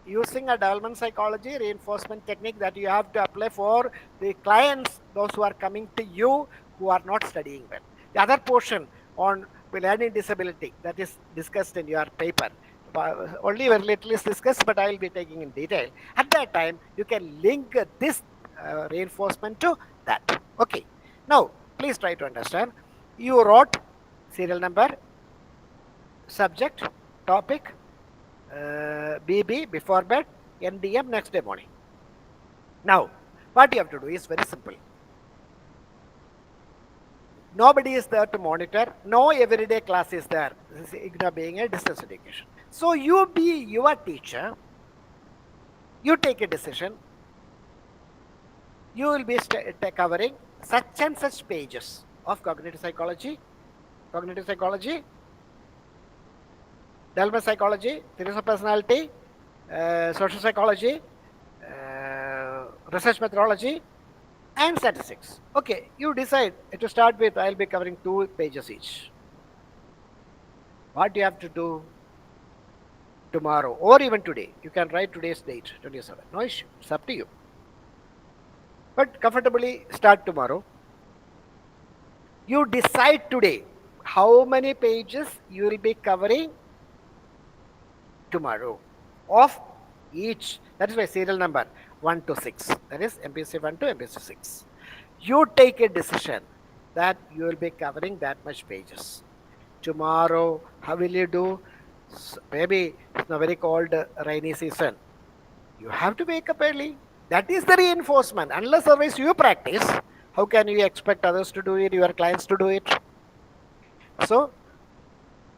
[SPEAKER 1] using a development psychology reinforcement technique that you have to apply for the clients, those who are coming to you who are not studying well. The other portion on learning disability that is discussed in your paper, only very little is discussed, but I will be taking in detail. At that time, you can link this reinforcement to that. Okay. Now, please try to understand. You wrote serial number, subject, topic, BB, before bed, NDM, next day morning. Now, what you have to do is very simple. Nobody is there to monitor. No everyday class is there. This is IGNOU being a distance education. So you be your teacher. You take a decision. You will be covering such and such pages of cognitive psychology, development psychology, theories of personality, social psychology, research methodology, and statistics. Okay, you decide to start with. I'll be covering 2 pages each. What you have to do? tomorrow or even today. You can write today's date, 27. No issue. It's up to you. But comfortably start tomorrow. You decide today how many pages you will be covering tomorrow of each. That is why serial number 1 to 6. That is MPC 1 to MPC 6. You take a decision that you will be covering that much pages. Tomorrow, how will you do? Maybe it's a very cold rainy season. You have to wake up early. That is the reinforcement. Unless otherwise you practice, how can you expect others to do it, your clients to do it? So,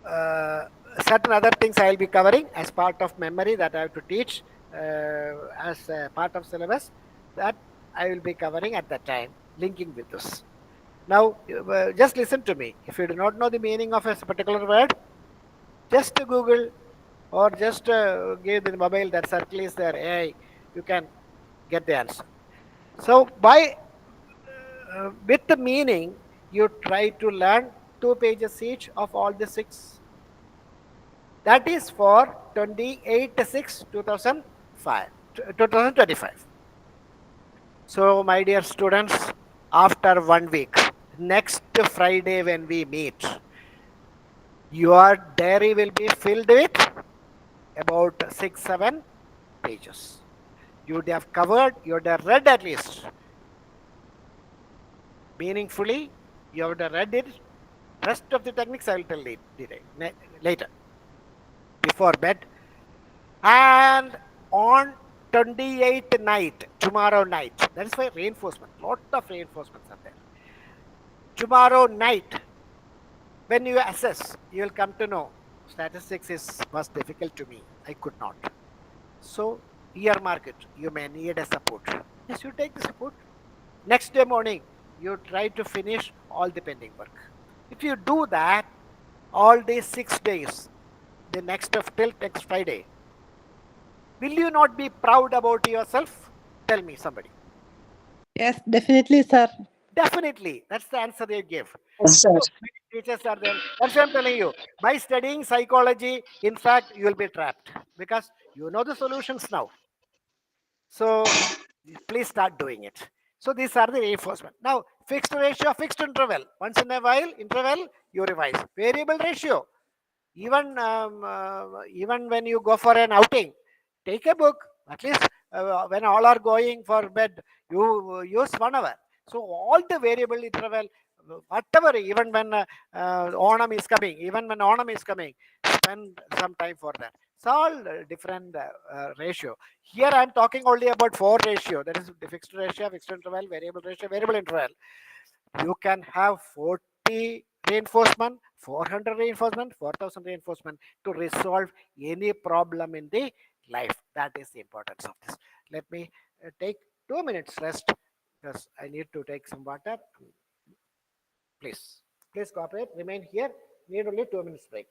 [SPEAKER 1] uh, certain other things I will be covering as part of memory that I have to teach as a part of syllabus that I will be covering at that time, linking with this. Now, just listen to me. If you do not know the meaning of a particular word, just Google or just give the mobile that circle is there. AI, you can get the answer. So, by with the meaning, you try to learn 2 pages each of all the 6. That is for 28 6 2005 2025. So, my dear students, after 1 week, next Friday when we meet, your diary will be filled with about 6 7 pages. You would have covered, you would have read at least meaningfully, you would have read it. Rest of the techniques I will tell later before bed. And on 28th night, tomorrow night, that is why reinforcement, lot of reinforcements are there. Tomorrow night, when you assess, you will come to know statistics was difficult to me. I could not. So earmark it. You may need a support. Yes, you take the support. Next day morning, you try to finish all the pending work. If you do that all these 6 days, the next of till next Friday, will you not be proud about yourself? Tell me, somebody.
[SPEAKER 3] Yes, definitely, sir.
[SPEAKER 1] Definitely. That's the answer they give.
[SPEAKER 2] Yes, sir.
[SPEAKER 1] So many teachers are there. That's what I'm telling you. By studying psychology, in fact, you will be trapped because you know the solutions now. So please start doing it. So these are the reinforcement. Now, fixed ratio, fixed interval. Once in a while, interval, you revise. Variable ratio. Even when you go for an outing, take a book. At least when all are going for bed, you use 1 hour. So all the variable interval, whatever, even when Onam is coming, spend some time for that. It's all different ratio. Here I am talking only about 4 ratio. That is the fixed ratio, fixed interval, variable ratio, variable interval. You can have 40 reinforcement, 400 reinforcement, 4000 reinforcement to resolve any problem in the life. That is the importance of this. Let me take 2 minutes rest because I need to take some water. Please cooperate, remain here. Need only 2 minutes break.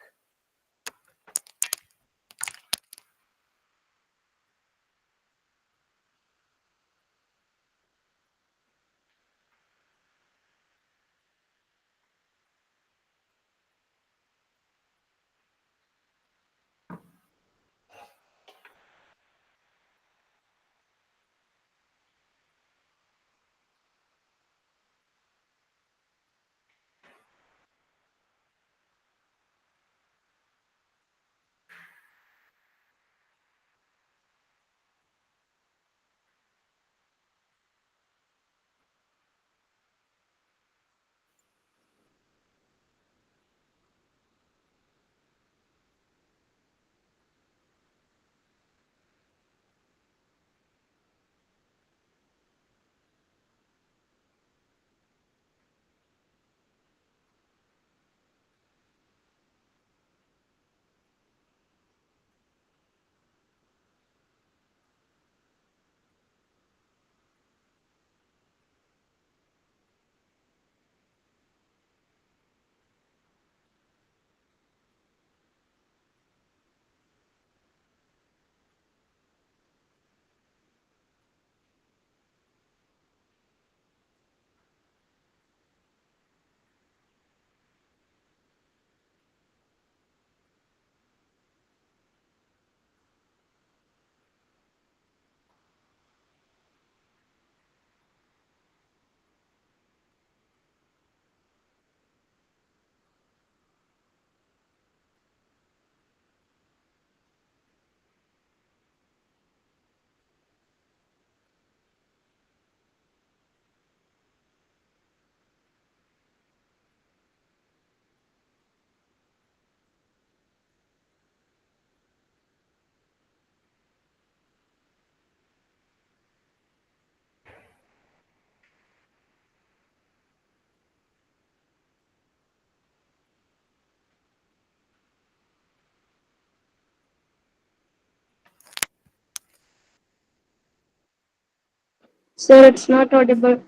[SPEAKER 4] Sir, it's not audible.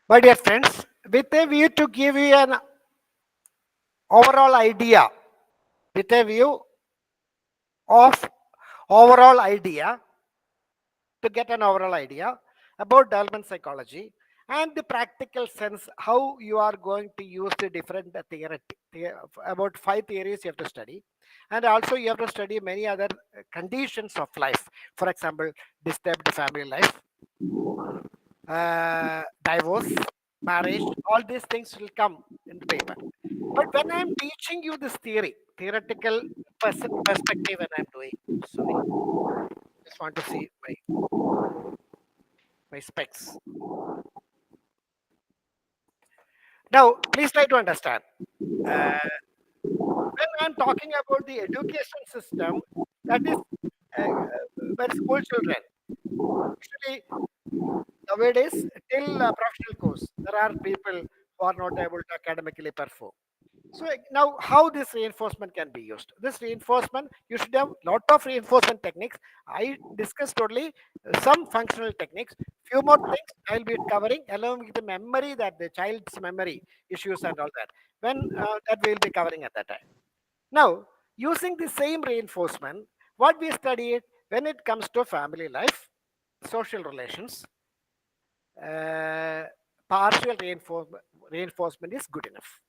[SPEAKER 1] My dear friends, with a view to give you an overall idea, with a view of overall idea, to get an overall idea about development psychology and the practical sense how you are going to use the different about 5 theories you have to study, and also you have to study many other conditions of life. For example, disturbed family life, divorce, marriage, all these things will come in the paper. But when I'm teaching you this theoretical perspective, when I'm doing, sorry, just want to see my specs. Now, please try to understand. Uh, when I'm talking about the education system, that is where school children, actually nowadays till professional course, there are people who are not able to academically perform. So now how this reinforcement can be used? This reinforcement, you should have lot of reinforcement techniques. I discussed only some functional techniques. Few more things I will be covering along with the memory, that the child's memory issues and all that. When that we will be covering at that time. Now, using the same reinforcement, what we studied when it comes to family life, social relations, uh, partial reinforcement is good enough.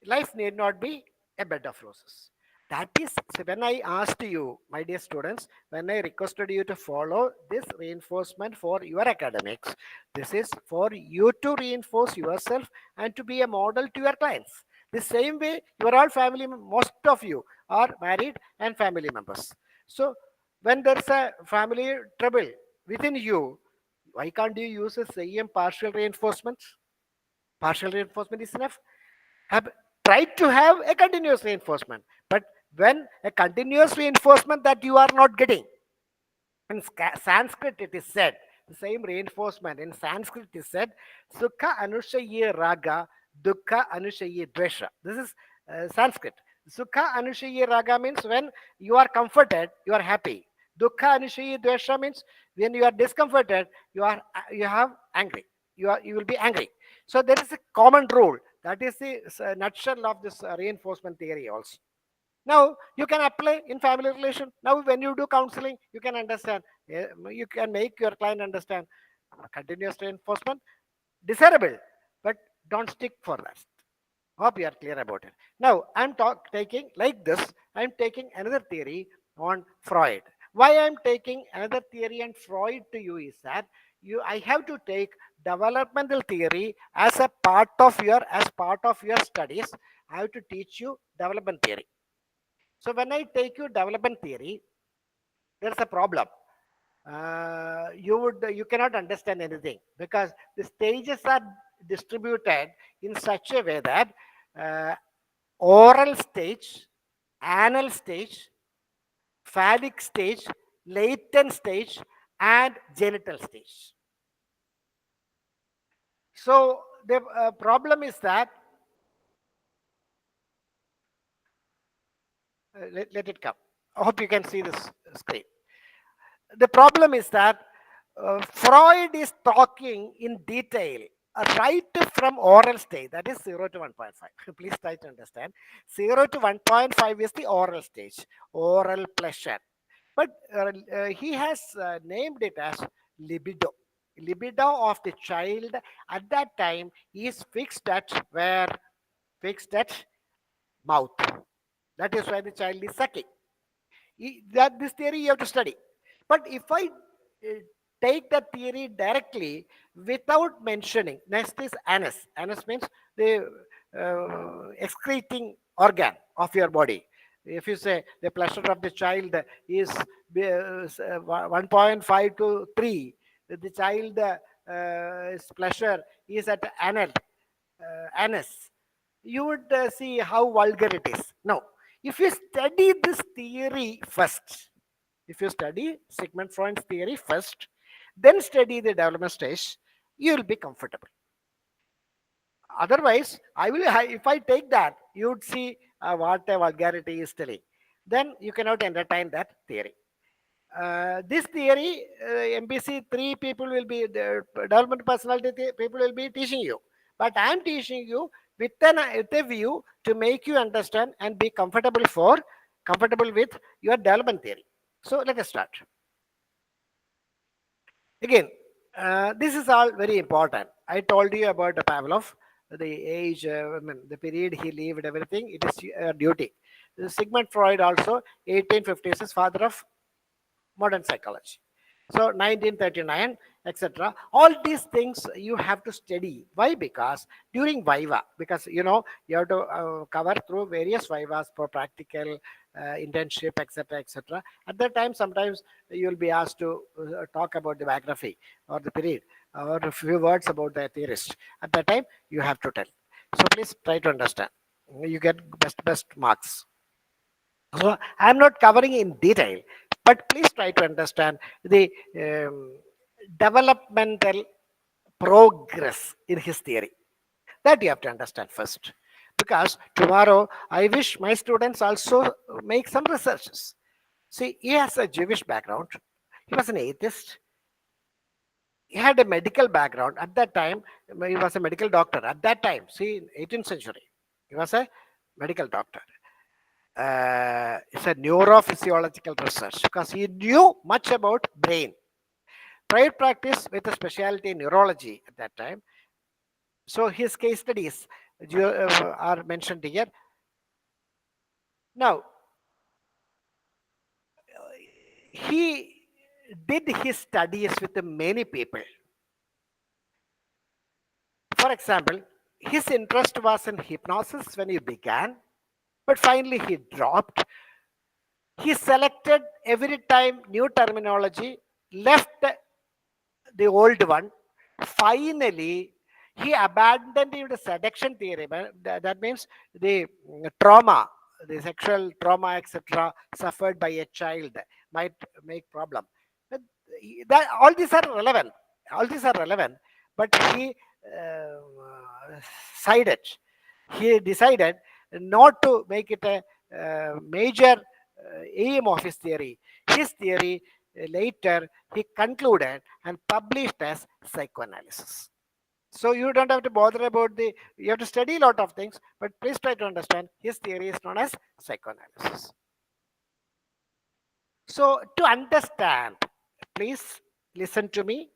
[SPEAKER 1] Life need not be a bed of roses. That is, so when I asked you, my dear students, when I requested you to follow this reinforcement for your academics, this is for you to reinforce yourself and to be a model to your clients. The same way, you are all family, most of you are married and family members. So when there's a family trouble within you, why can't you use the same partial reinforcement? Partial reinforcement is enough. Have tried to have a continuous reinforcement, but when a continuous reinforcement that you are not getting, in Sanskrit it is said, the same reinforcement in Sanskrit is said, sukha anushaye raga, dukkha anushaye dvesha. This is Sanskrit. Sukha anushaye raga means when you are comforted, you are happy. Dukkha anushaye dvesha means when you are discomforted, you have angry. You will be angry. So there is a common rule. That is the nutshell of this reinforcement theory also. Now you can apply in family relation. Now when you do counseling, you can understand. You can make your client understand continuous reinforcement desirable, but don't stick for that. Hope you are clear about it. Now I'm taking like this. I'm taking another theory on Freud. Why I'm taking another theory and Freud to you is that I have to take developmental theory as a part of your studies. I have to teach you development theory. So when I take you development theory, there's a problem. You cannot understand anything because the stages are distributed in such a way that uh, oral stage, anal stage, phallic stage, latent stage, and genital stage. So the problem is that let it come. I hope you can see this screen. The problem is that Freud is talking in detail right from oral stage, that is 0 to 1.5. Please try to understand. 0 to 1.5 is the oral stage, oral pleasure. But he has named it as libido. Libido of the child at that time is fixed at where? Fixed at mouth. That is why the child is sucking. That this theory you have to study. But if I take that theory directly without mentioning, next is anus. Anus means the excreting organ of your body. If you say the pleasure of the child is 1.5 to 3, the child pleasure is at anus, you would see how vulgar it is. Now, if you study this theory first, if you study Sigmund Freud's theory first, then study the development stage, you will be comfortable. Otherwise, if I take that, you would see what a vulgarity is telling. then you cannot entertain that theory. This theory, MPC 3 people will be, the development personality people will be teaching you. But I am teaching you with a view to make you understand and be comfortable with your development theory. So let us start. Again, this is all very important. I told you about the Pavlov, the age, the period he lived, everything. It is your duty. Sigmund Freud also, 1850s, is father of modern psychology. So 1939, etc. All these things you have to study. Why? Because during Viva, because you have to cover through various Vivas for practical, internship, etc., etc. At that time, sometimes you will be asked to talk about the biography or the period or a few words about the theorist. At that time, you have to tell. So please try to understand. You get best marks. So I'm not covering in detail, but please try to understand the developmental progress in his theory. That you have to understand first. Because tomorrow I wish my students also make some researches. See, he has a Jewish background. He was an atheist. He had a medical background. At that time, he was a medical doctor. At that time, see, in 18th century, he was a medical doctor. It's a neurophysiological research because he knew much about brain. Private practice with a specialty in neurology at that time. So his case studies are mentioned here. Now, he did his studies with many people. For example, his interest was in hypnosis when he began, but finally he dropped. He selected every time new terminology, left the old one. Finally, he abandoned the seduction theory. That means the trauma, the sexual trauma, etc., suffered by a child might make problem. But all these are relevant. All these are relevant. But he sided. He decided not to make it a major aim of his theory. His theory later he concluded and published as psychoanalysis. So you don't have to bother about you have to study a lot of things, but please try to understand his theory is known as psychoanalysis. So to understand, please listen to me.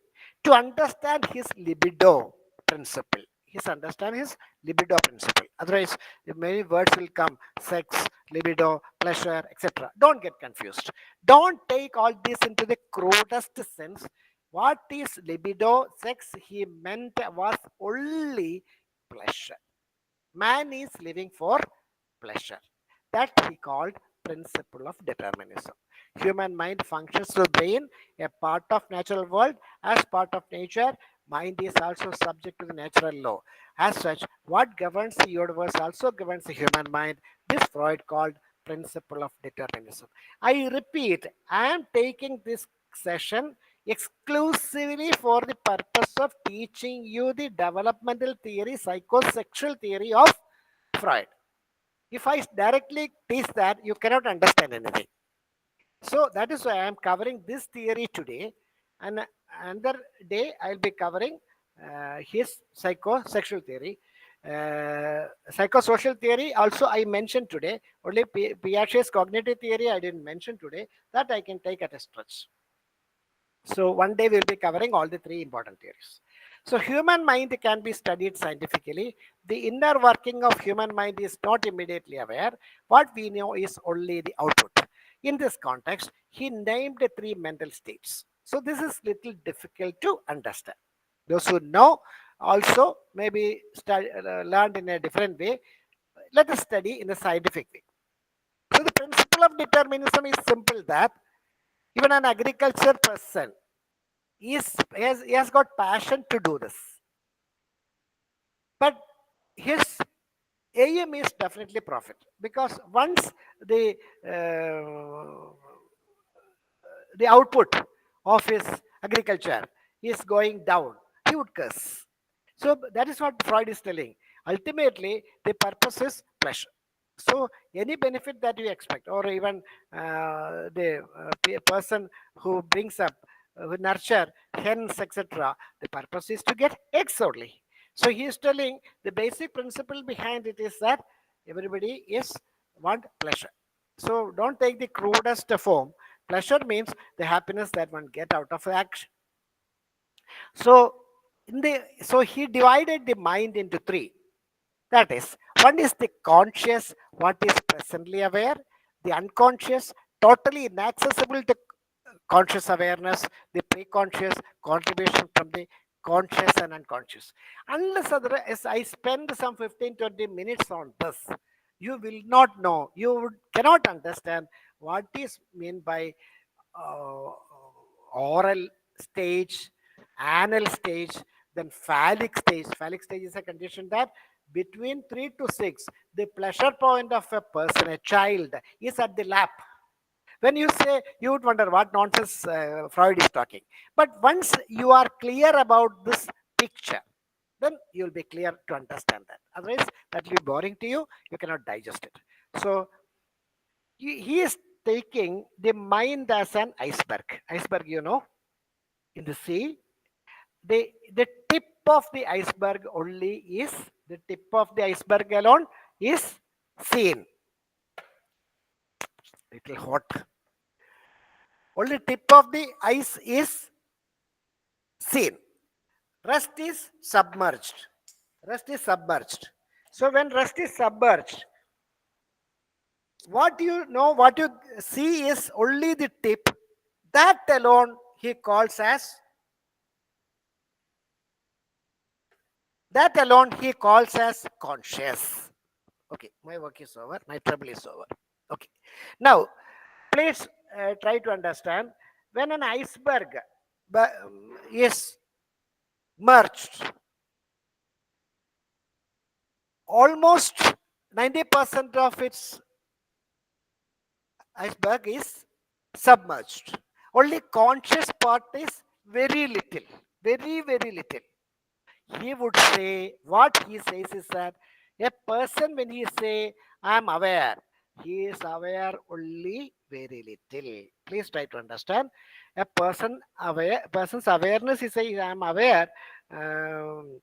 [SPEAKER 1] To understand his libido principle, understand his libido principle. Otherwise, many words will come: sex, libido, pleasure, etc. Don't get confused. Don't take all this into the crudest sense. What is libido? Sex, he meant was only pleasure. Man is living for pleasure. That he called principle of determinism. Human mind functions through brain, a part of natural world. As part of nature, mind is also subject to the natural law. As such, what governs the universe also governs the human mind. This Freud called principle of determinism. I repeat, I am taking this session exclusively for the purpose of teaching you the developmental theory, psychosexual theory of Freud. If I directly teach that, you cannot understand anything. So that is why I am covering this theory today, and another day I'll be covering his psychosexual theory. Psychosocial theory also I mentioned today. Only Piaget's cognitive theory I didn't mention today. That I can take at a stretch. So one day we'll be covering all the three important theories. So human mind can be studied scientifically. The inner working of human mind is not immediately aware. What we know is only the output. In this context, he named the three mental states. So this is little difficult to understand. Those who know also maybe learned in a different way. Let us study in a scientific way. So the principle of determinism is simple that even an agriculture person he has got passion to do this. But his aim is definitely profit, because once the output of his agriculture is going down, he would curse. So that is what Freud is telling. Ultimately, the purpose is pleasure. So any benefit that you expect, or even the person who brings up, who nurture hens, etc., the purpose is to get eggs only. So he is telling the basic principle behind it is that everybody is want pleasure. So don't take the crudest form. Pleasure means the happiness that one get out of action. So so he divided the mind into three. That is, one is the conscious, what is presently aware, the unconscious, totally inaccessible to conscious awareness, the pre-conscious, contribution from the conscious and unconscious. Unless otherwise I spend some 15-20 minutes on this, you will not know, cannot understand what is meant by uh, oral stage, anal stage, then phallic stage. Phallic stage is a condition that between 3 to 6, the pleasure point of a person, a child, is at the lap. When you say, you would wonder what nonsense Freud is talking. But once you are clear about this picture, then you'll be clear to understand that. Otherwise, that will be boring to you. You cannot digest it. So he is taking the mind as an iceberg. Iceberg, in the sea, the tip of the iceberg only is, the tip of the iceberg alone is seen. Little hot. Only tip of the ice is seen. Rest is submerged. Rest is submerged. So when rest is submerged, what you see is only the tip. That alone he calls as, conscious. Okay, my work is over, my trouble is over. Okay, now please try to understand, when an iceberg is merged, almost 90% of its iceberg is submerged. Only conscious part is very little, very little. He would say, what he says is that a person, when he say, I am aware, he is aware only very little. Please try to understand. A person's awareness is saying, I am aware, um,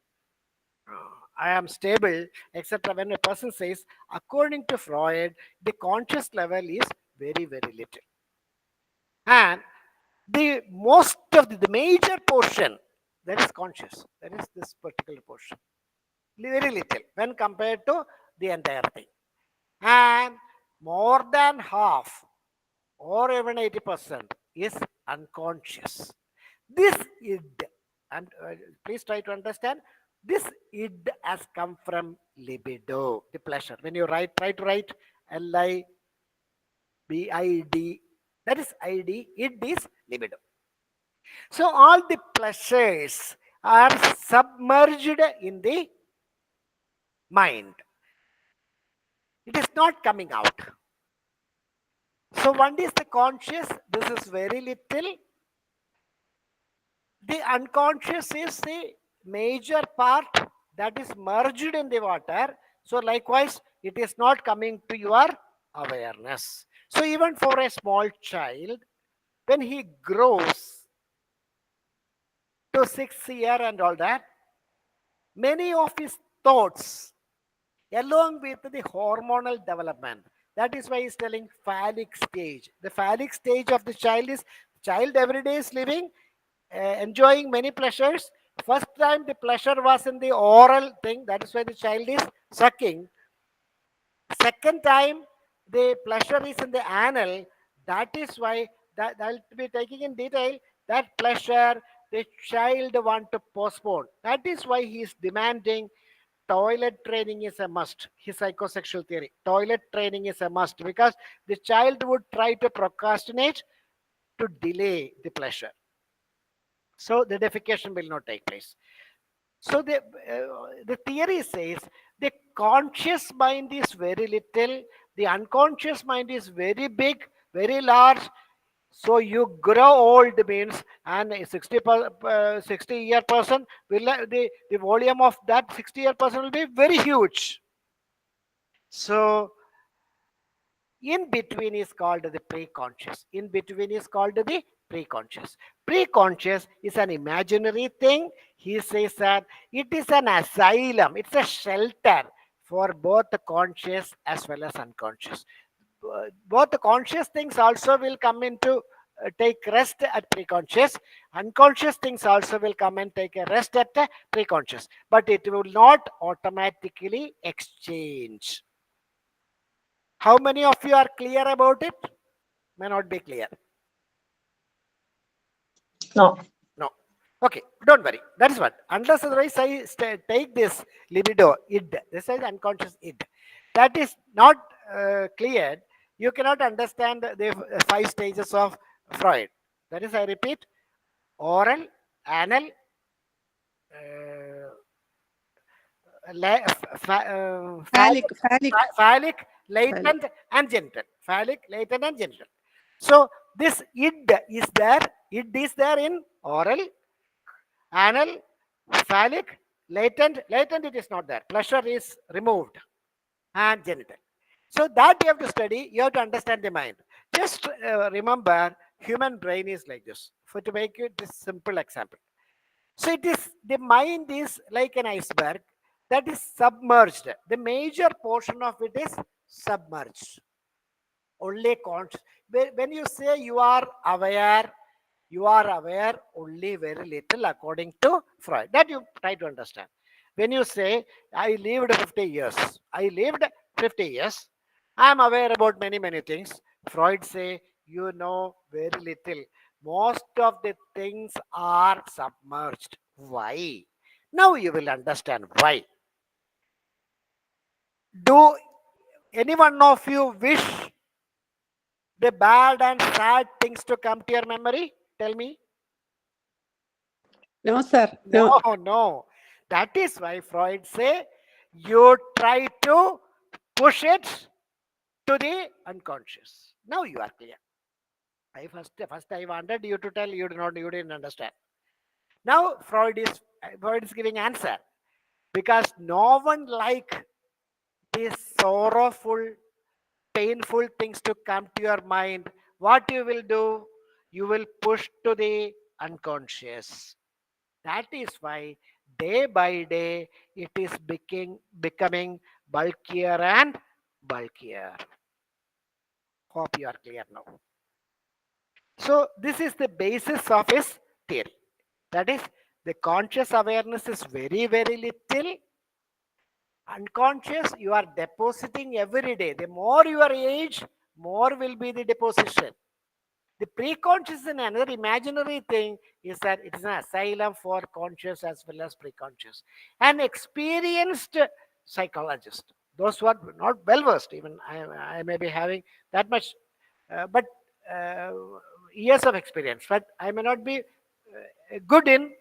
[SPEAKER 1] I am stable, etc. When a person says, according to Freud, the conscious level is very little. And the most of the major portion that is conscious, that is this particular portion, very little when compared to the entire thing. And more than half or even 80% is unconscious. This id, and please try to understand, this id has come from libido, the pleasure. When you try to write LIBID, that is id, id is libido. So all the pleasures are submerged in the mind. It is not coming out. So one is the conscious, this is very little. The unconscious is the major part that is merged in the water. So likewise, it is not coming to your awareness. So even for a small child, when he grows to 6 years and all that, many of his thoughts, along with the hormonal development, that is why he's telling phallic stage. The phallic stage of the child is, child every day is living, enjoying many pleasures. First time the pleasure was in the oral thing, that is why the child is sucking. Second time the pleasure is in the anal, that is why, that I'll be taking in detail, that pleasure the child want to postpone. That is why he is demanding toilet training is a must. His psychosexual theory, toilet training is a must, because the child would try to procrastinate to delay the pleasure. So the defecation will not take place. So the theory says the conscious mind is very little, the unconscious mind is very big, very large. So you grow old means, and a 60-year person will, the volume of that 60-year person will be very huge. So In between is called the pre-conscious. In between is called the pre-conscious. Pre-conscious is an imaginary thing. He says that it is an asylum, it's a shelter for both the conscious as well as unconscious. Both the conscious things also will come into take rest at pre-conscious. Unconscious things also will come and take a rest at pre-conscious, but it will not automatically exchange. How many of you are clear about it? May not be clear.
[SPEAKER 2] No.
[SPEAKER 1] No. Okay, don't worry. That is what. Unless otherwise I take this libido, id. This is unconscious id. That is not cleared. You cannot understand the 5 stages of Freud. That is, I repeat, oral, anal, uh,
[SPEAKER 3] Phallic, phallic,
[SPEAKER 1] phallic,
[SPEAKER 3] phallic.
[SPEAKER 1] latent, and genital. Phallic, latent, and genital. So this id is there. Id is there in oral, anal, phallic, latent. Latent, it is not there. Pleasure is removed, and genital. So that you have to study. You have to understand the mind. Just remember, human brain is like this. For to make it this simple example. So it is, the mind is like an iceberg that is submerged. The major portion of it is submerged. Only conscious. When you say you are aware only very little according to Freud. That you try to understand. When you say, I lived 50 years, I lived 50 years, I am aware about many, many things. Freud say, you know very little. Most of the things are submerged. Why? Now you will understand why. Do any one of you wish the bad and sad things to come to your memory? Tell me.
[SPEAKER 3] No, sir.
[SPEAKER 1] No,
[SPEAKER 3] No.
[SPEAKER 1] no. That is why Freud say you try to push it to the unconscious. Now you are clear. I first I wanted you to tell you didn't understand. Now Freud is giving answer because no one like these sorrowful, painful things to come to your mind. What you will do? You will push to the unconscious. That is why day by day it is becoming bulkier and bulkier. Hope you are clear now. So this is the basis of his theory. That is, the conscious awareness is very, very little. Unconscious, you are depositing every day. The more your age, more will be the deposition. The pre-conscious and another imaginary thing is that it is an asylum for conscious as well as pre-conscious. An experienced psychologist, those who are not well versed, even I may be having that much, but uh, years of experience, but I may not be good in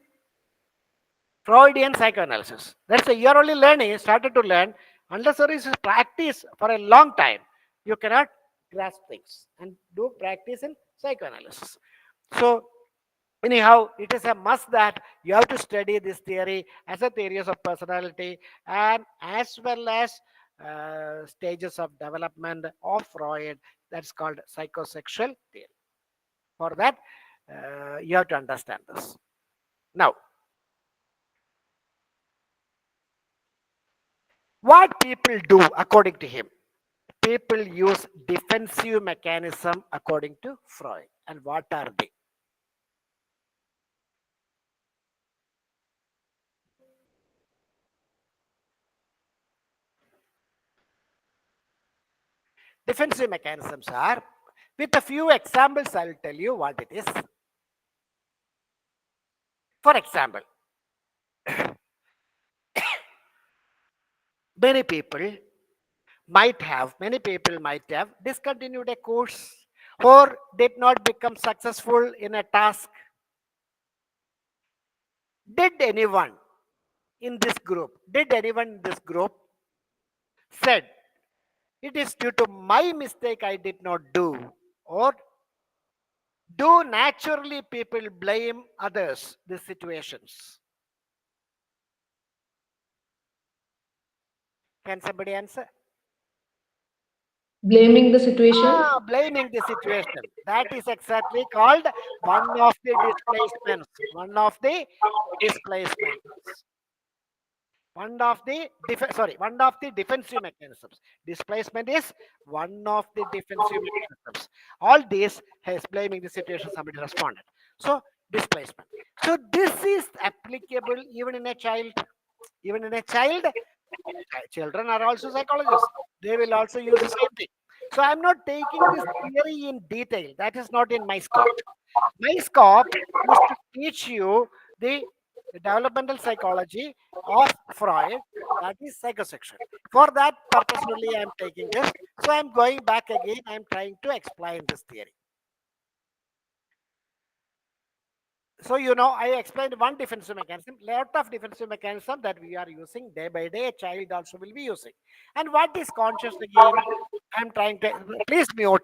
[SPEAKER 1] Freudian psychoanalysis. That's a year only learning, started to learn. Unless there is practice for a long time, you cannot grasp things and do practice in psychoanalysis. So, anyhow, it is a must that you have to study this theory as a theories of personality and as well as stages of development of Freud. That's called psychosexual theory. For that, you have to understand this. Now, what people do according to him? People use defensive mechanism according to Freud. And what are they? Defensive mechanisms are, with a few examples, I will tell you what it is. For example, many people might have discontinued a course or did not become successful in a task. Did anyone in this group said, it is due to my mistake I did not do? Or do naturally people blame others, the situations? Can somebody answer?
[SPEAKER 2] Blaming the situation.
[SPEAKER 1] Blaming the situation. That is exactly called one of the displacements. One of the displacements. One of the defensive mechanisms. Displacement is one of the defensive mechanisms. All this has blaming the situation somebody responded. So displacement. So this is applicable even in a child. Even in a child, children are also psychologists. They will also use the same thing. So I'm not taking this theory in detail. That is not in my scope. My scope is to teach you the developmental psychology of Freud, that is psychosexual. For that purpose only I am taking this. So I'm going back again. I'm trying to explain this theory. So I explained one defensive mechanism, lot of defensive mechanism that we are using day by day. A child also will be using. And what is conscious again? I'm trying to please mute.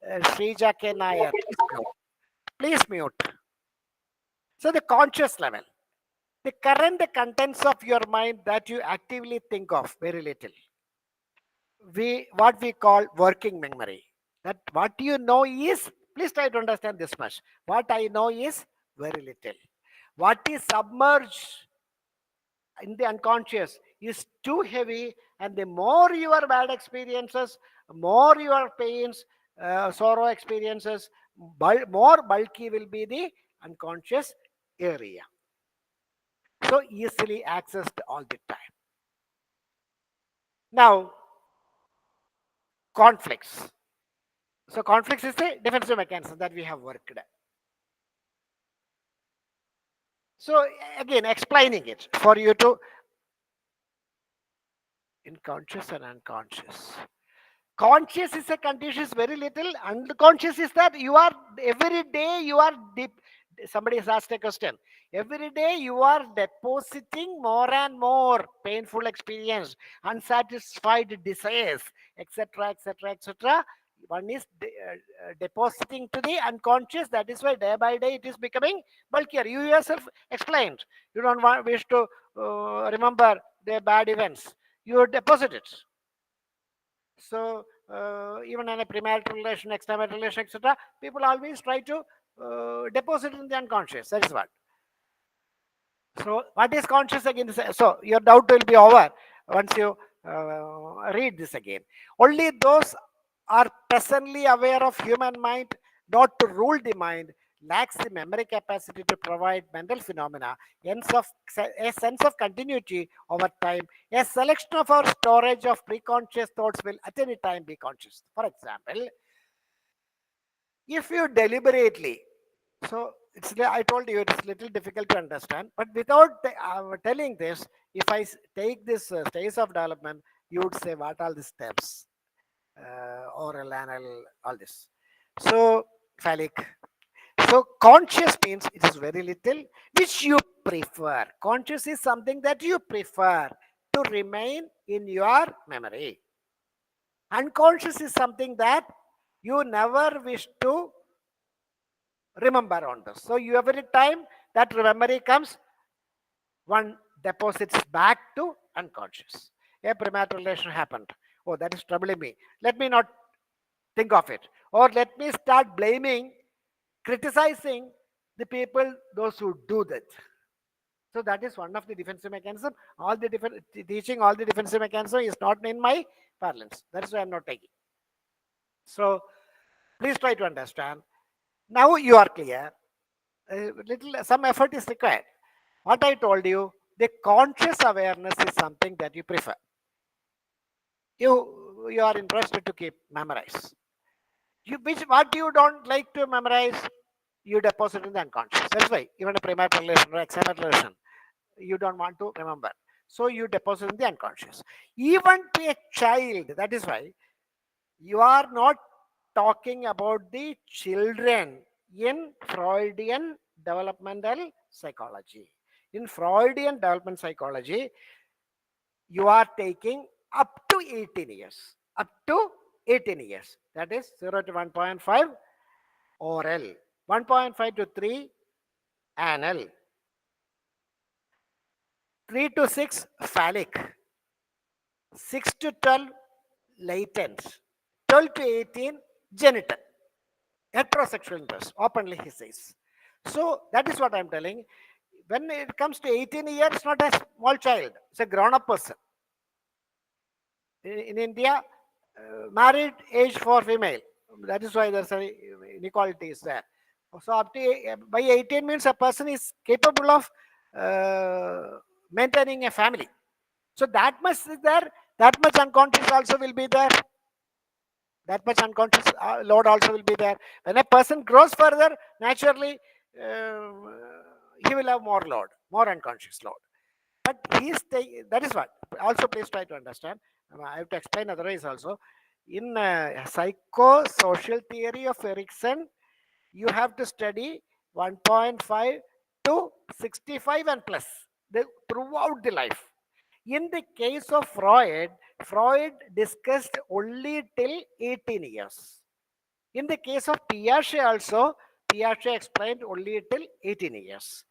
[SPEAKER 1] Srija K. Nair, please mute. Please mute. So the conscious level, the current contents of your mind that you actively think of very little. What we call working memory. That what you know is, please try to understand this much. What I know is very little. What is submerged in the unconscious is too heavy, and the more your bad experiences, more your pains, sorrow experiences, more bulky will be the unconscious area. So easily accessed all the time. Now, conflicts. So conflicts is a defensive mechanism that we have worked. So again, explaining it for you to in conscious and unconscious. Conscious is a condition is very little. Unconscious is that you are every day you are deep. Somebody has asked a question. Every day you are depositing more and more painful experience, unsatisfied desires, etc., etc., etc. One is depositing to the unconscious. That is why day by day it is becoming bulkier. You yourself explained. You don't wish to remember the bad events. You deposit it. So even in a premarital relation, extramarital relation, etc., people always try to deposit in the unconscious. That is what. So what is conscious again? So your doubt will be over once you read this again. Only those are presently aware of human mind, not to rule the mind, lacks the memory capacity to provide mental phenomena, a sense of continuity over time. A selection of our storage of preconscious thoughts will at any time be conscious. For example, if you deliberately, so I told you it's little difficult to understand, but without telling this, if I take this stage of development, you would say what are the steps, oral, anal, all this. So phallic. So conscious means it is very little, which you prefer. Conscious is something that you prefer to remain in your memory. Unconscious is something that you never wish to remember on this. So you every time that memory comes, one deposits back to unconscious. A premarital relation happened. Oh, that is troubling me. Let me not think of it. Or let me start blaming, criticizing the people, those who do that. So that is one of the defensive mechanism. All the teaching all the defensive mechanism is not in my parlance. That is why I'm not taking. So please try to understand. Now you are clear. Some effort is required. What I told you, the conscious awareness is something that you prefer. You are interested to keep memorize. What you don't like to memorize, you deposit in the unconscious. That's why even a premarital relation or extramarital relation, you don't want to remember. So you deposit in the unconscious. Even to a child, that is why you are not talking about the children in Freudian developmental psychology. In Freudian development psychology, you are taking up to 18 years. Up to 18 years. That is 0 to 1.5 oral, 1.5 to 3 anal, 3 to 6 phallic, 6 to 12 latent, 12 to 18, genital, heterosexual interest, openly he says. So that is what I'm telling. When it comes to 18 years, it's not a small child, it's a grown-up person. In India, married age for female. That is why there's an inequality is there. So up to by 18 means a person is capable of maintaining a family. So that much is there. That much unconscious also will be there. That much unconscious load also will be there. When a person grows further, naturally uh, he will have more load, more unconscious load. But that is what. Also, please try to understand. I have to explain otherwise also. In psychosocial theory of Erikson, you have to study 1.5 to 65 and plus throughout the life. In the case of Freud, Freud discussed only till 18 years. In the case of Piaget also, Piaget explained only till 18 years.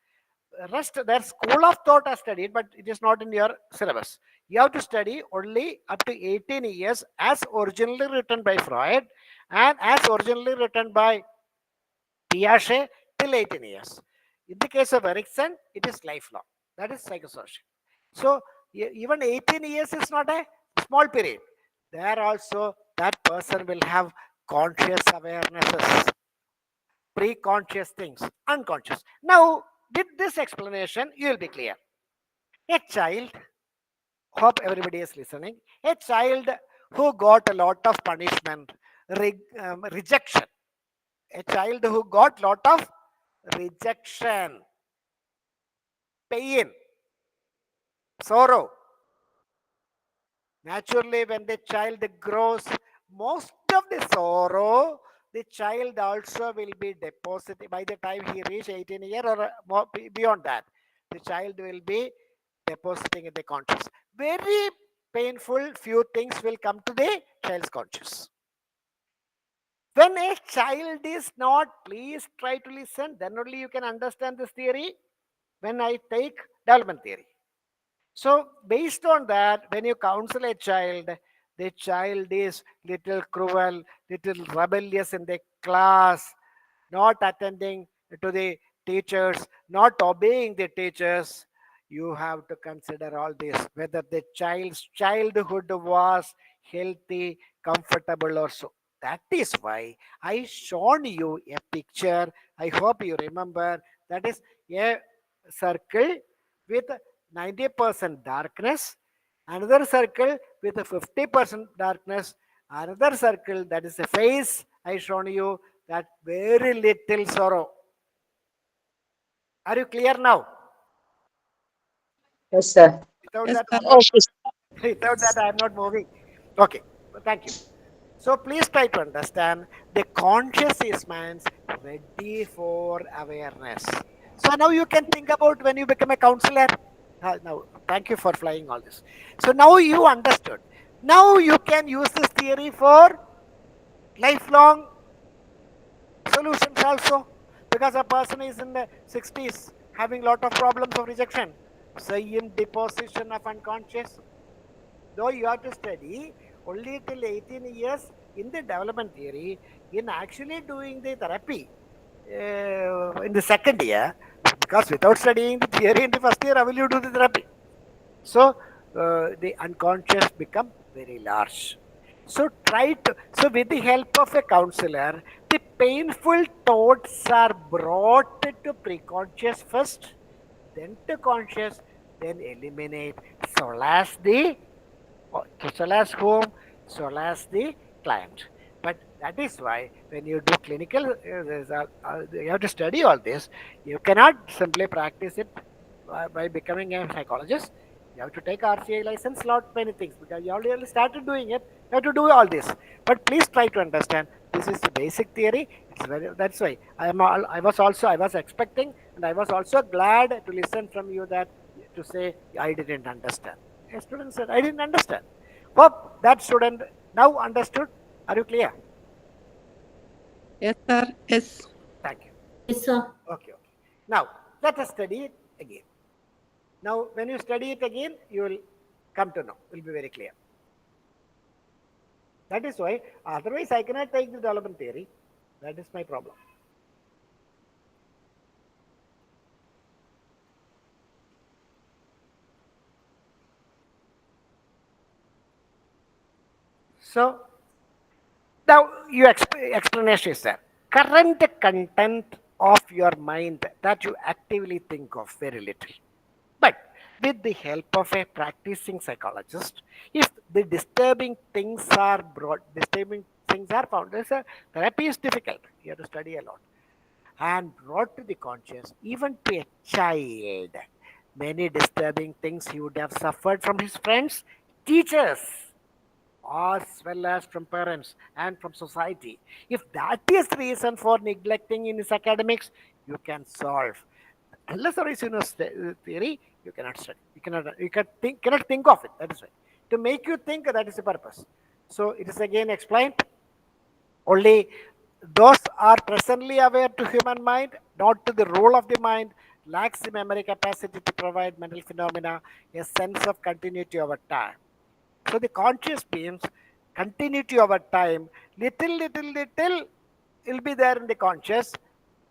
[SPEAKER 1] Rest, their school of thought are studied, but it is not in your syllabus. You have to study only up to 18 years as originally written by Freud and as originally written by Piaget till 18 years. In the case of Erikson, it is lifelong. That is psychosocial. So even 18 years is not a small period. There also that person will have conscious awarenesses, pre-conscious things, unconscious. Now, with this explanation, you will be clear. A child, hope everybody is listening, a child who got a lot of punishment, rejection, a child who got lot of rejection, pain, sorrow. Naturally, when the child grows, most of the sorrow, the child also will be deposited by the time he reach 18 years or more, beyond that. The child will be depositing in the conscious. Very painful few things will come to the child's conscious. When a child is not, please try to listen, then only you can understand this theory. When I take development theory. So based on that, when you counsel a child, the child is little cruel, little rebellious in the class, not attending to the teachers, not obeying the teachers. You have to consider all this, whether the child's childhood was healthy, comfortable or so. That is why I shown you a picture. I hope you remember. That is a circle with 90% darkness, another circle with a 50% darkness, another circle that is a face I shown you, that very little sorrow. Are you clear now?
[SPEAKER 2] Yes, sir.
[SPEAKER 1] Without
[SPEAKER 3] Yes,
[SPEAKER 1] that,
[SPEAKER 3] sir.
[SPEAKER 2] Okay.
[SPEAKER 1] without that, I am not moving. Okay, thank you. So please try to understand the conscious is man's ready for awareness. So now you can think about when you become a counselor. Now, thank you for flying all this. So now you understood. Now you can use this theory for lifelong solutions also. Because a person is in the 60s having lot of problems of rejection. Same deposition of unconscious. Though you have to study only till 18 years in the development theory, in actually doing the therapy in the second year, because without studying the theory in the first year, how will you do the therapy? So the unconscious become very large. So so with the help of a counselor, the painful thoughts are brought to preconscious first, then to conscious, then eliminate, solace the so as whom, so as the client. But that is why when you do clinical, you have to study all this. You cannot simply practice it by becoming a psychologist. You have to take RCA license, lot many things, because you already started doing it. You have to do all this. But please try to understand. This is the basic theory. It's very. That's why I was expecting, and I was also glad to listen from you that to say I didn't understand. A student said, I didn't understand. Hope that student now understood. Are you clear?
[SPEAKER 3] Yes, sir. Yes.
[SPEAKER 1] Thank you.
[SPEAKER 2] Yes, sir.
[SPEAKER 1] Okay, okay. Now, let us study it again. Now, when you study it again, you will come to know. It will be very clear. That is why, otherwise I cannot take the development theory. That is my problem. So now your explanation is there. Current content of your mind that you actively think of very little. But with the help of a practicing psychologist, if the disturbing things are found, therapy is difficult. You have to study a lot. And brought to the conscious, even to a child, many disturbing things he would have suffered from his friends, teachers, as well as from parents and from society. If that is reason for neglecting in his academics, you can solve. Unless there is theory, you cannot study. Cannot think of it. That is right. To make you think, that is the purpose. So it is again explained. Only those are presently aware to human mind, not to the rule of the mind, lacks the memory capacity to provide mental phenomena a sense of continuity over time. So the conscious beings continuity over time, little will be there in the conscious,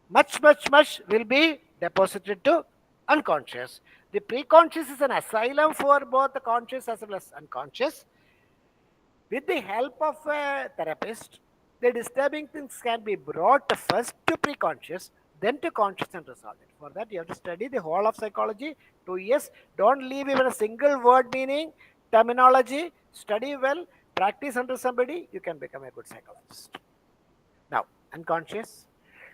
[SPEAKER 1] much will be deposited to unconscious. The preconscious is an asylum for both the conscious as well as unconscious. With the help of a therapist, the disturbing things can be brought first to preconscious, then to conscious and resolved. For that, you have to study the whole of psychology, 2 years. Don't leave even a single word meaning, terminology. Study well, practice under somebody, you can become a good psychologist. Now, unconscious,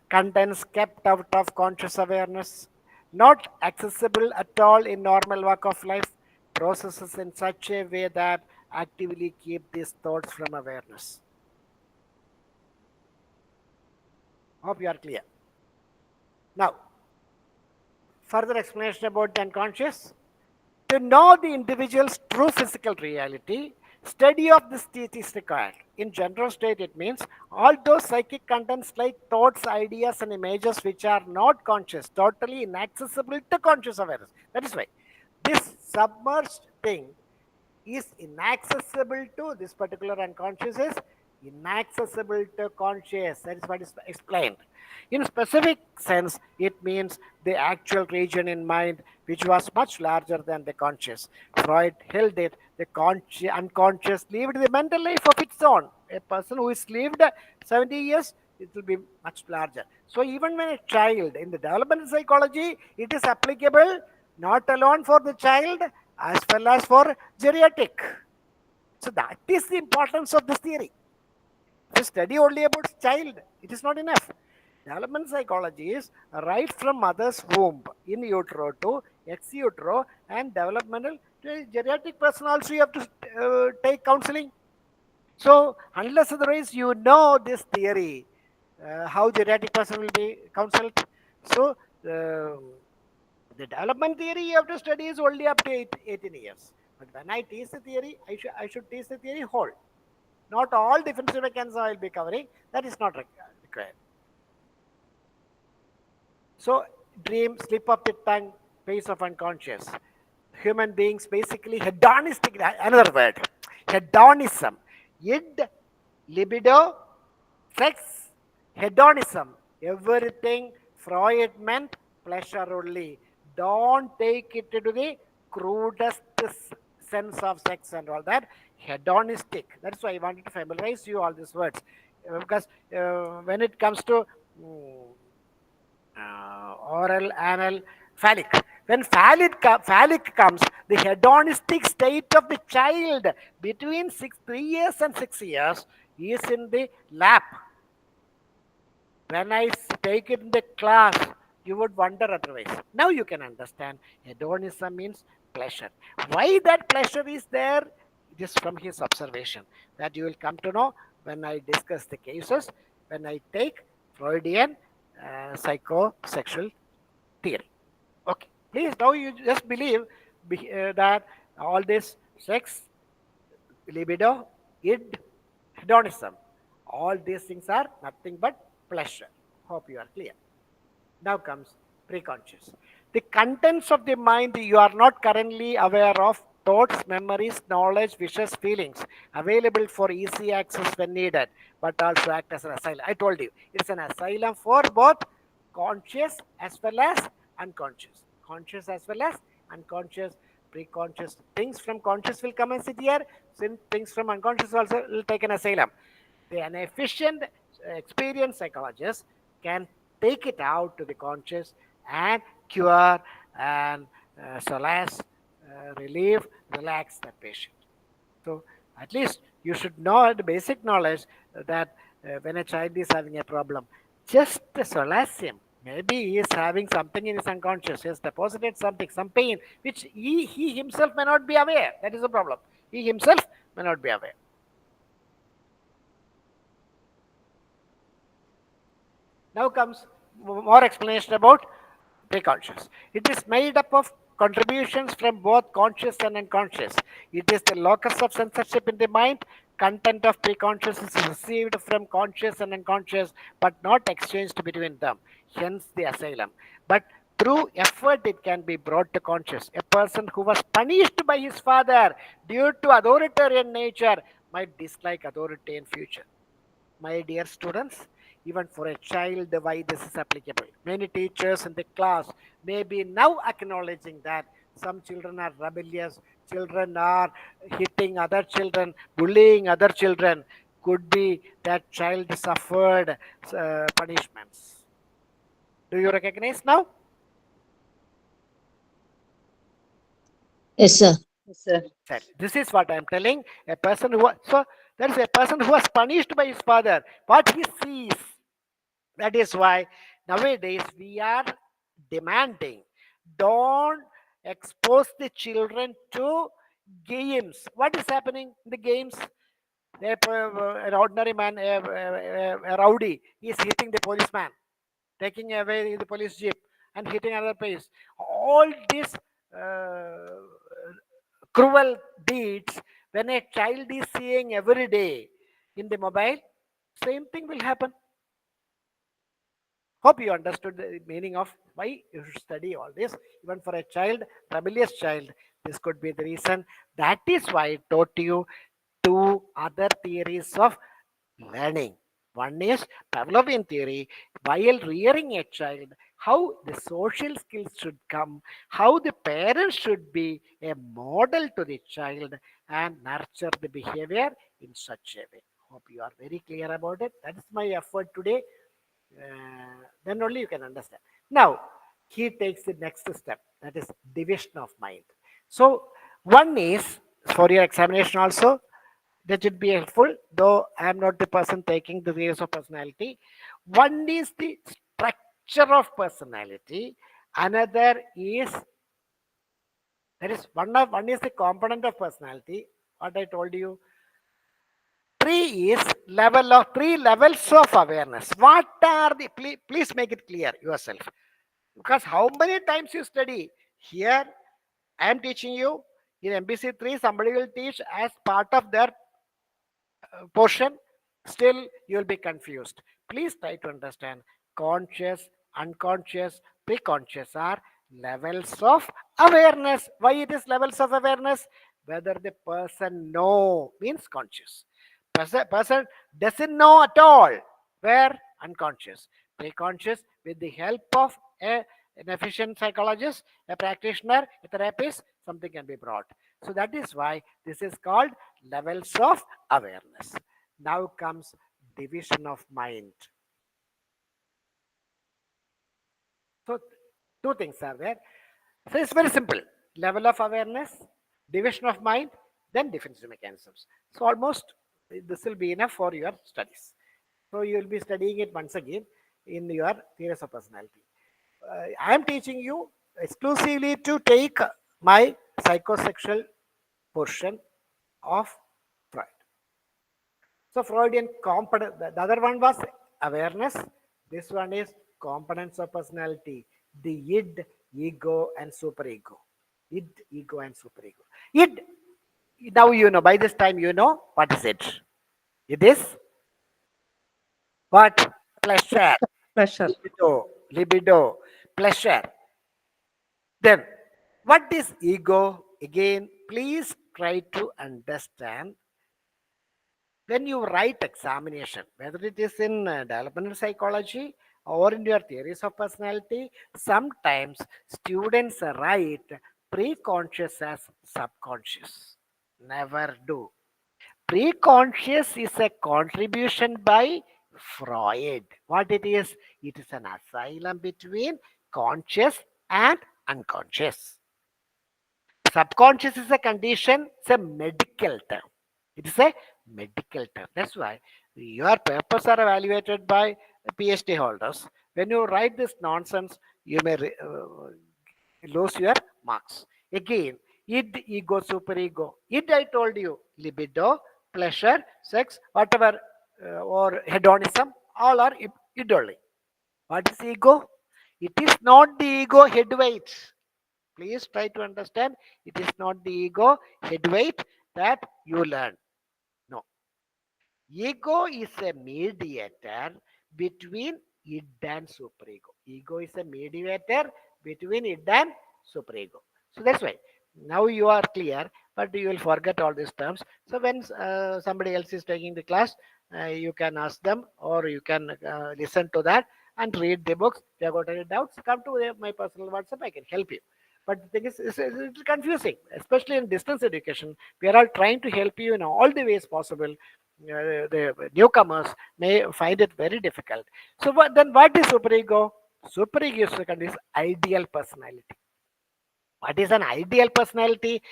[SPEAKER 1] contents kept out of conscious awareness, not accessible at all in normal walk of life, processes in such a way that actively keep these thoughts from awareness. Hope you are clear. Now, further explanation about the unconscious. To know the individual's true physical reality, study of this state is required. In general state, it means all those psychic contents like thoughts, ideas, and images which are not conscious, totally inaccessible to conscious awareness. That is why this submerged thing is inaccessible to this particular unconscious is inaccessible to conscious. That is what is explained. In specific sense, it means the actual region in mind which was much larger than the conscious. Freud held it the unconscious lived the mental life of its own. A person who is lived 70 years, it will be much larger. So even when a child in the developmental psychology, it is applicable not alone for the child as well as for geriatric. So that is the importance of this theory. If you study only about child, it is not enough. Development psychology is right from mother's womb, in utero to ex utero, and developmental to geriatric person also you have to take counseling. So unless otherwise you know this theory, how geriatric person will be counseled. So the development theory you have to study is only up to 18 years. But when I teach the theory, I should teach the theory whole. Not all defensive mechanisms I will be covering. That is not required. So dream, slip of the tongue, pace of unconscious. Human beings basically hedonistic, another word, hedonism. Id, libido, sex, hedonism. Everything Freud meant pleasure only. Don't take it to the crudest sense of sex and all that. Hedonistic. That's why I wanted to familiarize you all these words. Because when it comes to oral, anal, phallic. When phallic comes, the hedonistic state of the child between 3 years and 6 years is in the lap. When I take it in the class, you would wonder otherwise. Now you can understand hedonism means pleasure. Why that pleasure is there? It is from his observation that you will come to know when I discuss the cases, when I take Freudian psychosexual theory. Okay, please now you just believe that all this sex, libido, id, hedonism, all these things are nothing but pleasure. Hope you are clear. Now comes preconscious. The contents of the mind you are not currently aware of, thoughts, memories, knowledge, wishes, feelings, available for easy access when needed, but also act as an asylum. I told you, it's an asylum for both conscious as well as unconscious. Conscious as well as unconscious, preconscious. Things from conscious will come and sit here, things from unconscious also will take an asylum. An efficient, experienced psychologist can take it out to the conscious and cure and solace, relieve, relax the patient. So at least you should know the basic knowledge that when a child is having a problem, just solace him. Maybe he is having something in his unconscious. He has deposited something, some pain, which he himself may not be aware. That is the problem. He himself may not be aware. Now comes more explanation about preconscious. It is made up of contributions from both conscious and unconscious. It is the locus of censorship in the mind. Content of preconscious is received from conscious and unconscious, but not exchanged between them. Hence the asylum. But through effort, it can be brought to conscious. A person who was punished by his father due to authoritarian nature might dislike authority in future. My dear students, even for a child, why this is applicable. Many teachers in the class may be now acknowledging that some children are rebellious, children are hitting other children, bullying other children. Could be that child suffered punishments. Do you recognize now?
[SPEAKER 2] Yes, sir.
[SPEAKER 1] This is what I am telling. A person who so there is a person who was punished by his father. What he sees. That is why nowadays we are demanding, don't expose the children to games. What is happening in the games? An ordinary man, a rowdy, is hitting the policeman, taking away the police jeep and hitting another place. All these uh, cruel deeds, when a child is seeing every day in the mobile, same thing will happen. Hope you understood the meaning of why you should study all this. Even for a child, rebellious child, this could be the reason. That is why I taught you two other theories of learning. One is Pavlovian theory, while rearing a child, how the social skills should come, how the parents should be a model to the child and nurture the behavior in such a way. Hope you are very clear about it. That is my effort today. Then only you can understand. Now, he takes the next step, that is division of mind. So, one is for your examination also, that should be helpful, though I am not the person taking the theories of personality. One is the structure of personality, another is that is one is the component of personality. What I told you, three is three levels of awareness. What are the please make it clear yourself, because how many times you study here, I am teaching you in MPC 3, somebody will teach as part of their portion, still you will be confused. Please try to understand conscious, unconscious, preconscious are levels of awareness. Why it is levels of awareness? Whether the person know means conscious. Person doesn't know at all. Where? Unconscious. Preconscious, with the help of an efficient psychologist, a practitioner, a therapist, something can be brought. So that is why this is called levels of awareness. Now comes division of mind. So two things are there. So it's very simple. Level of awareness, division of mind, then defensive mechanisms. So almost this will be enough for your studies. So you will be studying it once again in your theories of personality. I am teaching you exclusively to take my psychosexual portion of Freud. So Freudian component, the other one was awareness. This one is components of personality, the id, ego, and superego. Id, ego, and superego. Id, now you know, by this time you know what is it. It is what? Pleasure.
[SPEAKER 3] Pleasure.
[SPEAKER 1] Libido, pleasure. Then, what is ego? Again, please try to understand when you write examination, whether it is in developmental psychology or in your theories of personality, sometimes students write pre-conscious as subconscious. Never do. Pre-conscious is a contribution by Freud. What it is? It is an asylum between conscious and unconscious. Subconscious is a condition, it's a medical term. It is a medical term. That's why your papers are evaluated by PhD holders. When you write this nonsense, you may lose your marks. Again, id, ego, superego. Id, I told you, libido, pleasure, sex, whatever, or hedonism, all are id only. What is ego? It is not the ego head weight. Please try to understand. It is not the ego head weight that you learn. No. Ego is a mediator between id and superego. Ego is a mediator between id and superego. So that's why now you are clear, but you will forget all these terms. So when somebody else is taking the class, you can ask them or you can listen to that and read the books. If you have got any doubts, come to my personal WhatsApp. I can help you. But the thing is, it's a little confusing, especially in distance education. We are all trying to help you in all the ways possible. The newcomers may find it very difficult. So then what is superego? Superego is ideal personality. What is an ideal personality?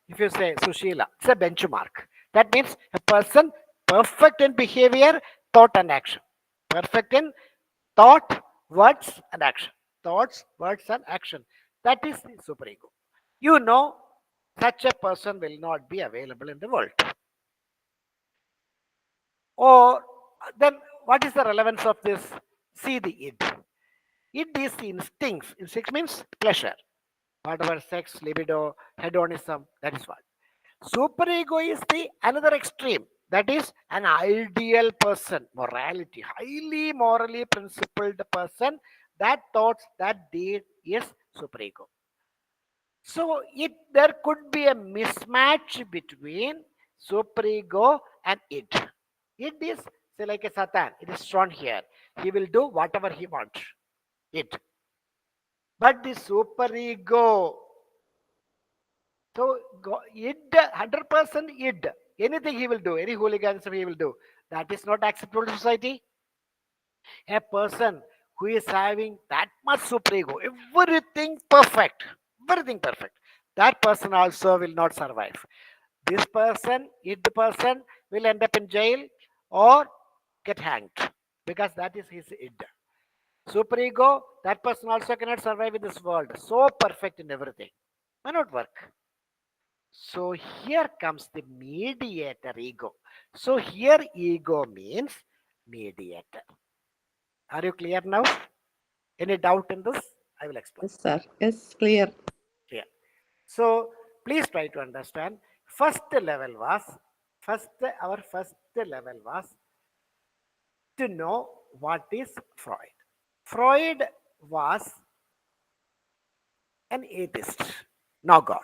[SPEAKER 1] If you say Sushila, it's a benchmark. That means a person perfect in behavior, thought, and action. Perfect in thought, words, and action. Thoughts, words, and action. That is the superego. You know, such a person will not be available in the world. Or then what is the relevance of this? See the id. Id is instincts. Instinct means pleasure. Whatever sex, libido, hedonism, that is what. Superego is the another extreme. That is an ideal person, morality, highly morally principled person. That thoughts, that deed is superego. So there could be a mismatch between superego and id. Id is say like a Satan. It is shown here. He will do whatever he wants. Id. But the superego. So id 100% id. Anything he will do, any hooliganism he will do. That is not acceptable to society. A person who is having that much superego, everything perfect, that person also will not survive. This person, id person, will end up in jail or get hanged because that is his id. Superego, that person also cannot survive in this world. So perfect in everything. May not work. So here comes the mediator ego. So here ego means mediator. Are you clear now? Any doubt in this? I will explain.
[SPEAKER 3] Yes, sir. Yes, clear.
[SPEAKER 1] Clear. So please try to understand. Our first level was to know what is Freud. Freud was an atheist, no God.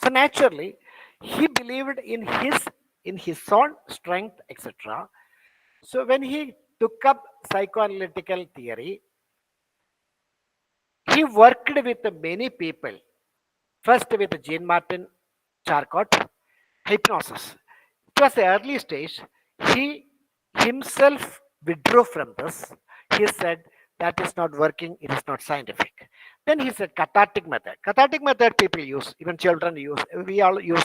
[SPEAKER 1] So naturally, he believed in his own strength, etc. So when he took up psychoanalytical theory, he worked with many people. First with Jean Martin Charcot, hypnosis. It was the early stage. He himself withdrew from this. He said that is not working, it is not scientific. Then he said cathartic method. Cathartic method people use, even children use. We all use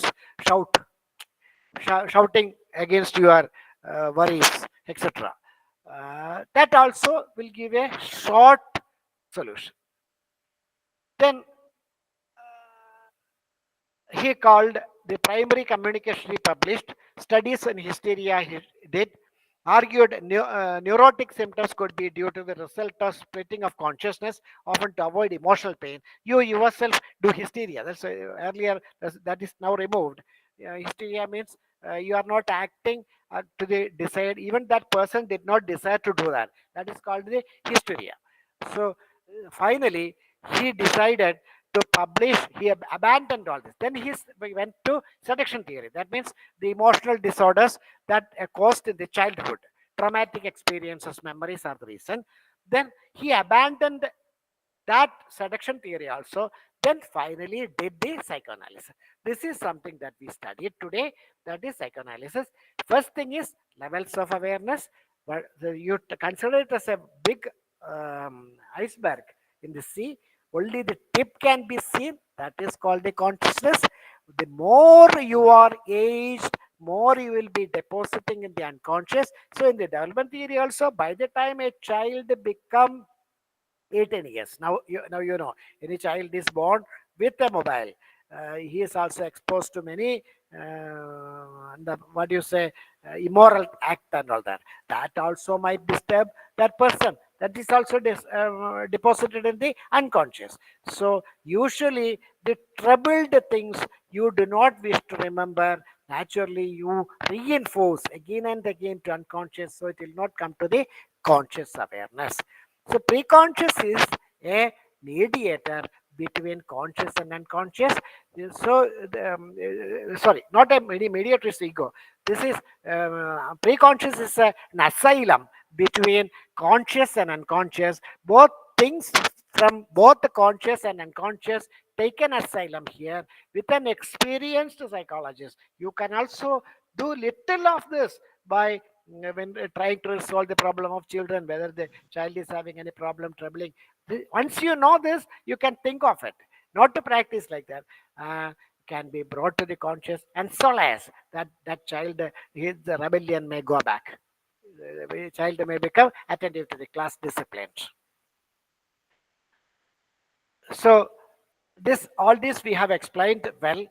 [SPEAKER 1] shouting against your worries, etc. That also will give a short solution. Then he called the primary communication he published, studies in hysteria he did, argued neurotic symptoms could be due to the result of splitting of consciousness, often to avoid emotional pain. You yourself do hysteria. That's earlier, that is now removed. Hysteria means you are not acting to the desired, even that person did not desire to do that. That is called the hysteria. So finally, he decided to publish, he abandoned all this. Then he went to seduction theory. That means the emotional disorders that are caused in the childhood, traumatic experiences, memories are the reason. Then he abandoned that seduction theory also. Then finally did the psychoanalysis. This is something that we studied today, that is psychoanalysis. First thing is levels of awareness, but you consider it as a big iceberg in the sea. Only the tip can be seen, that is called the consciousness. The more you are aged, more you will be depositing in the unconscious. So in the development theory also, by the time a child become 18 years. Now you know, any child is born with a mobile. He is also exposed to many what do you say, immoral act and all that. That also might disturb that person. That is also deposited in the unconscious. So usually the troubled things you do not wish to remember. Naturally, you reinforce again and again to unconscious, so it will not come to the conscious awareness. So preconscious is a mediator between conscious and unconscious. So, sorry, not a mediator is ego. This is preconscious is an asylum between conscious and unconscious. Both things from both the conscious and unconscious take an asylum here with an experienced psychologist. You can also do little of this by when trying to solve the problem of children, whether the child is having any problem troubling. Once you know this, you can think of it. Not to practice like that. Can be brought to the conscious and solace that that child, his rebellion may go back. The child may become attentive to the class disciplines. So this, all this we have explained well.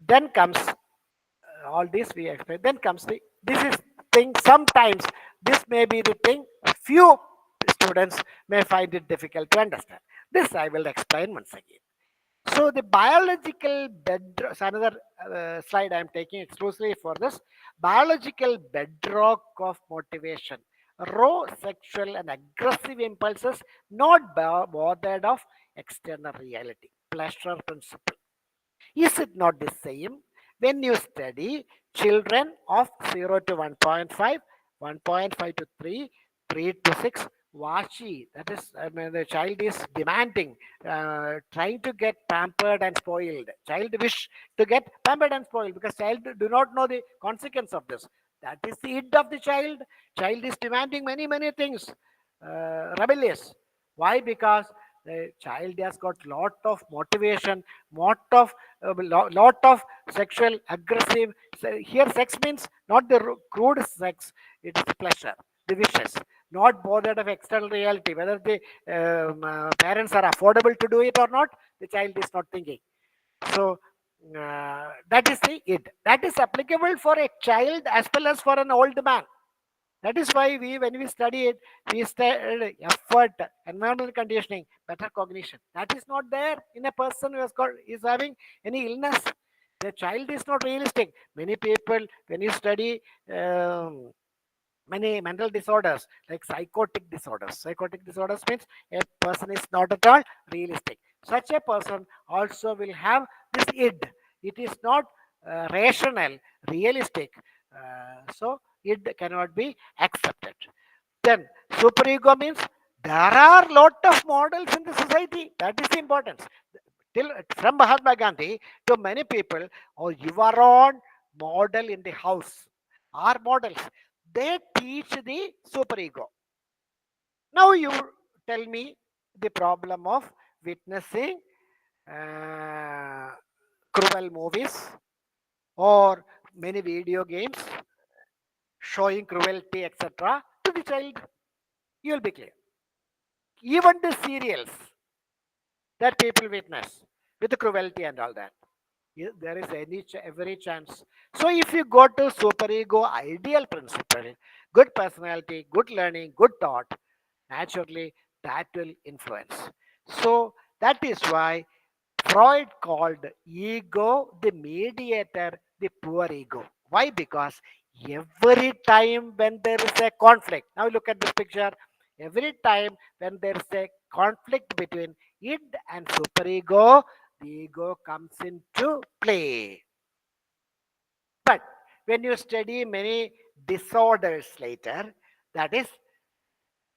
[SPEAKER 1] Then comes all this we explain. Then comes the, this is thing, sometimes this may be the thing few students may find it difficult to understand. This I will explain once again. So the biological bedrock, another slide I am taking exclusively for this. Biological bedrock of motivation, raw sexual and aggressive impulses, not bothered of external reality, pleasure principle. Is it not the same when you study children of 0 to 1.5, 1.5 to 3, 3 to 6, Vashi, that is, I mean, the child is demanding, trying to get pampered and spoiled. Child wish to get pampered and spoiled because child do not know the consequence of this. That is the id of the child. Child is demanding many, many things, rebellious. Why? Because the child has got lot of motivation, lot of sexual aggressive. Here sex means not the crude sex, it is pleasure, the wishes, not bothered of external reality, whether the parents are affordable to do it or not. The child is not thinking. So that is the it, that is applicable for a child as well as for an old man. That is why we, when we study it, we study effort, environmental conditioning, better cognition. That is not there in a person who has got, is having any illness. The child is not realistic. Many people, when you study many mental disorders like psychotic disorders means a person is not at all realistic. Such a person also will have this id. It is not rational, realistic. So it cannot be accepted. Then superego means there are lot of models in the society. That is the importance. Till from Mahatma Gandhi to many people, or your own model in the house are models. They teach the superego. Now you tell me the problem of witnessing uh, cruel movies or many video games showing cruelty, etc. to the child. You will be clear. Even the serials that people witness with the cruelty and all that. There is every chance. So if you go to superego ideal principle, good personality, good learning, good thought, naturally that will influence. So that is why Freud called ego the mediator, the poor ego. Why? Because every time when there is a conflict, now look at this picture, every time when there is a conflict between id and superego, the ego comes into play. But when you study many disorders later, that is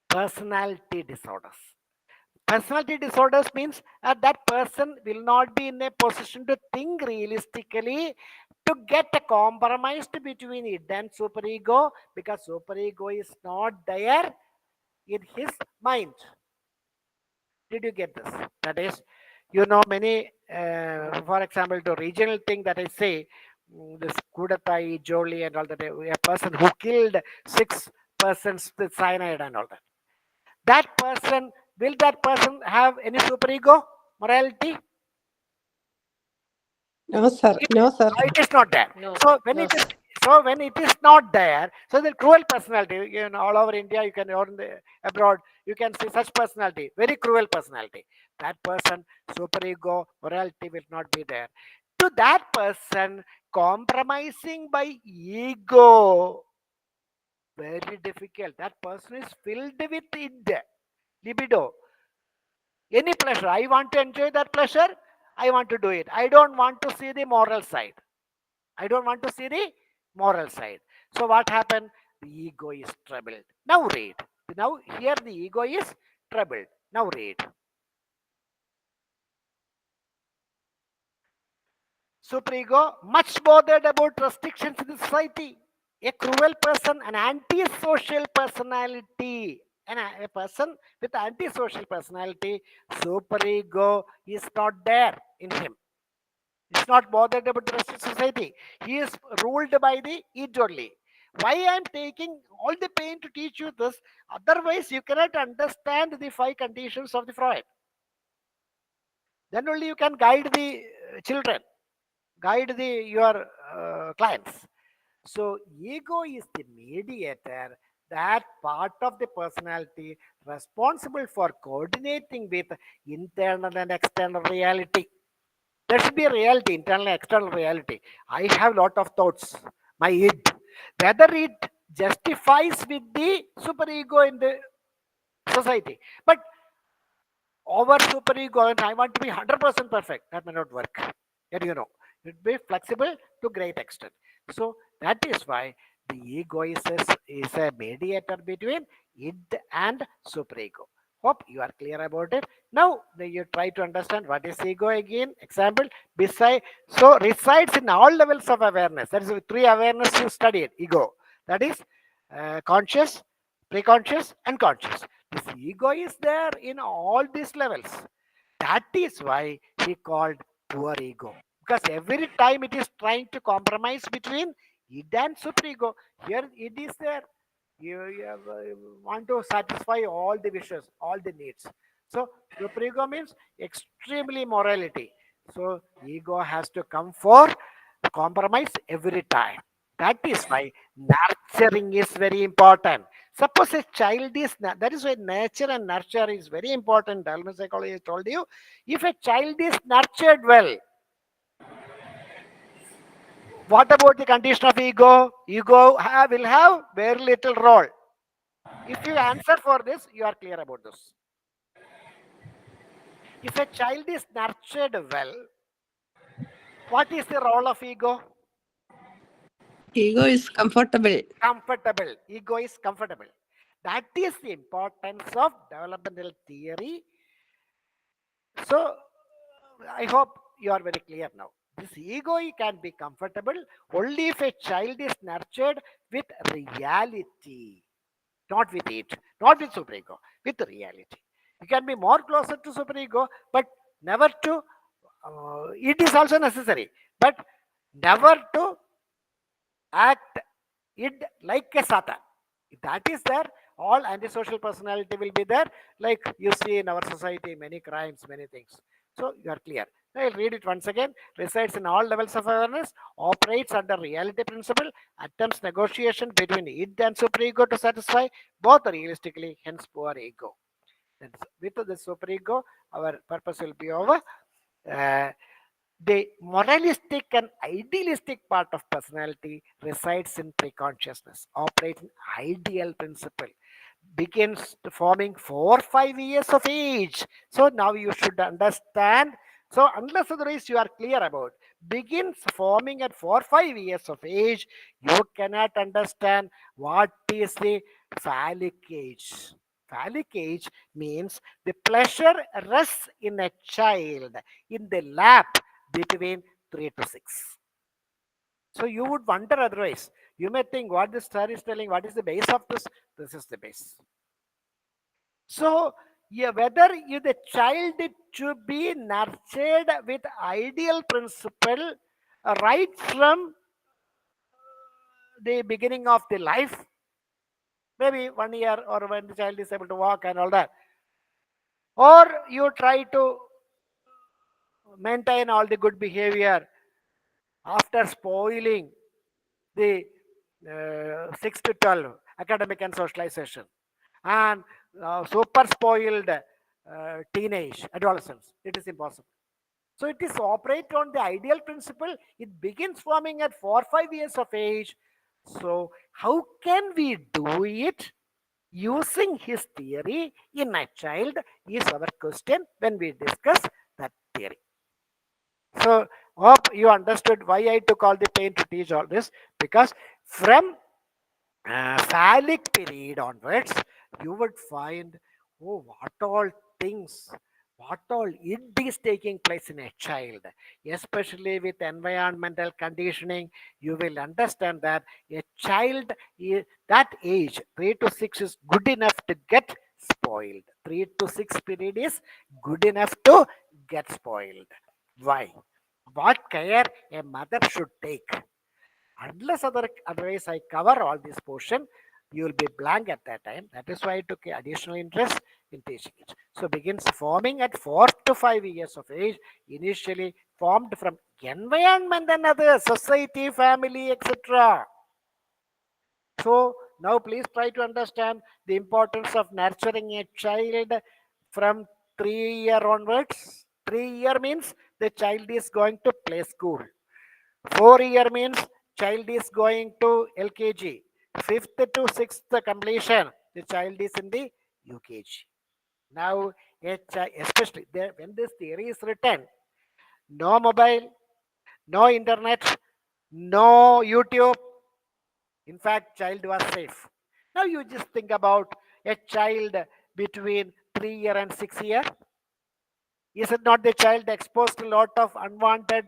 [SPEAKER 1] personality disorders. Personality disorders means that person will not be in a position to think realistically, to get a compromise between id and superego, because superego is not there in his mind. Did you get this? That is, many, for example, the regional thing that I say, this Kudatai, Jolie, and all that, a person who killed 6 persons with cyanide and all that. That person, will that person have any superego morality?
[SPEAKER 3] No, sir. No, sir.
[SPEAKER 1] It is not there.
[SPEAKER 2] No,
[SPEAKER 1] So when
[SPEAKER 2] no,
[SPEAKER 1] it is,
[SPEAKER 2] sir.
[SPEAKER 1] so when it is not there, so the cruel personality, all over India, you can, or in the abroad, you can see such personality, very cruel personality. That person, superego morality will not be there. To that person, compromising by ego, very difficult. That person is filled with id, libido. Any pleasure, I want to enjoy that pleasure, I want to do it. I don't want to see the moral side. I don't want to see the moral side. So what happened? The ego is troubled. Now read. Now here the ego is troubled. Now read. Superego, much bothered about restrictions in the society. A cruel person, an antisocial personality, a person with antisocial personality, superego is not there in him. He's not bothered about the rest of society. He is ruled by the id only. Why I am taking all the pain to teach you this? Otherwise, you cannot understand the 5 conditions of the Freud. Then only you can guide the children, guide your clients. So, ego is the mediator, that part of the personality responsible for coordinating with internal and external reality. There should be a reality, internal and external reality. I have lot of thoughts, my id. Whether it justifies with the superego in the society. But over superego, and I want to be 100% perfect, that may not work. And it be flexible to great extent. So that is why the ego is a mediator between id and superego. Hope you are clear about it. Now you try to understand what is ego again. Example, beside, so resides in all levels of awareness. That is 3 awareness you studied. Ego, that is conscious, preconscious, and conscious. This ego is there in all these levels. That is why he called poor ego, because every time it is trying to compromise between id and superego. Here it is there. You want to satisfy all the wishes, all the needs. So superego means extremely morality. So ego has to come for compromise every time. That is why nurturing is very important. Suppose a child is, that is why nature and nurture is very important. Development psychology told you, if a child is nurtured well, what about the condition of ego? Ego will have very little role. If you answer for this, you are clear about this. If a child is nurtured well, what is the role of ego?
[SPEAKER 3] Ego is comfortable.
[SPEAKER 1] Comfortable. Ego is comfortable. That is the importance of developmental theory. So I hope you are very clear now. This ego can be comfortable only if a child is nurtured with reality, not with it, not with superego, with reality. You can be more closer to superego, but never to. It is also necessary, but never to act it like a Satan. If that is there, all antisocial personality will be there. Like you see in our society, many crimes, many things. So you are clear. I'll read it once again. Resides in all levels of awareness, operates under reality principle, attempts negotiation between id and superego to satisfy both realistically, hence poor ego. With the superego, our purpose will be over. Uh, The moralistic and idealistic part of personality resides in preconsciousness, operates in ideal principle, begins forming 4 or 5 years of age. So now you should understand. So unless otherwise you are clear about, begins forming at 4 or 5 years of age, you cannot understand what is the phallic age. Phallic age means the pleasure rests in a child in the lap between 3 to 6. So you would wonder otherwise. You may think what this star is telling, what is the base of this? This is the base. So yeah, whether you, the child to be nurtured with ideal principle right from the beginning of the life, maybe 1 year or when the child is able to walk and all that, or you try to maintain all the good behavior after spoiling the 6 to 12 academic and socialization and super spoiled teenage adolescence. It is impossible. So it is operate on the ideal principle. It begins forming at 4 or 5 years of age. So how can we do it? Using his theory in a child is our question when we discuss that theory. So hope you understood why I took all the pain to teach all this, because from phallic period onwards, you would find, oh, what all things, what all it is taking place in a child, especially with environmental conditioning. You will understand that a child that age 3 to 6 is good enough to get spoiled. 3 to 6 period is good enough to get spoiled. Why? What care a mother should take? Unless otherwise I cover all this portion, you will be blank at that time. That is why I took additional interest in teaching it. So begins forming at 4 to 5 years of age, initially formed from environment and others, society, family, etc. So now please try to understand the importance of nurturing a child from 3 year onwards. 3 year means the child is going to play school. 4 year means child is going to LKG. 5th to 6th completion, the child is in the UKG. Now, especially there, when this theory is written, no mobile, no internet, no YouTube. In fact, child was safe. Now you just think about a child between 3 year and 6 year. Is it not the child exposed to a lot of unwanted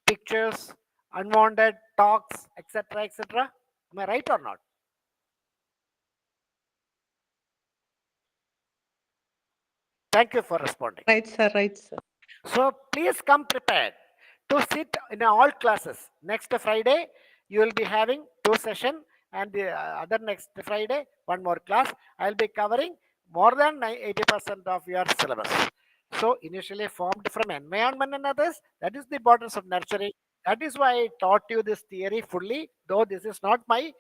[SPEAKER 1] pictures, unwanted talks, etc., etc.? Am I right or not? Thank you for responding.
[SPEAKER 3] Right, sir. Right, sir.
[SPEAKER 1] So please come prepared to sit in all classes. Next Friday, you will be having 2 sessions, and the other next Friday, 1 more class. I will be covering more than 80% of your syllabus. So initially formed from environment and others, that is the importance of nurturing. That is why I taught you this theory fully, though this is not my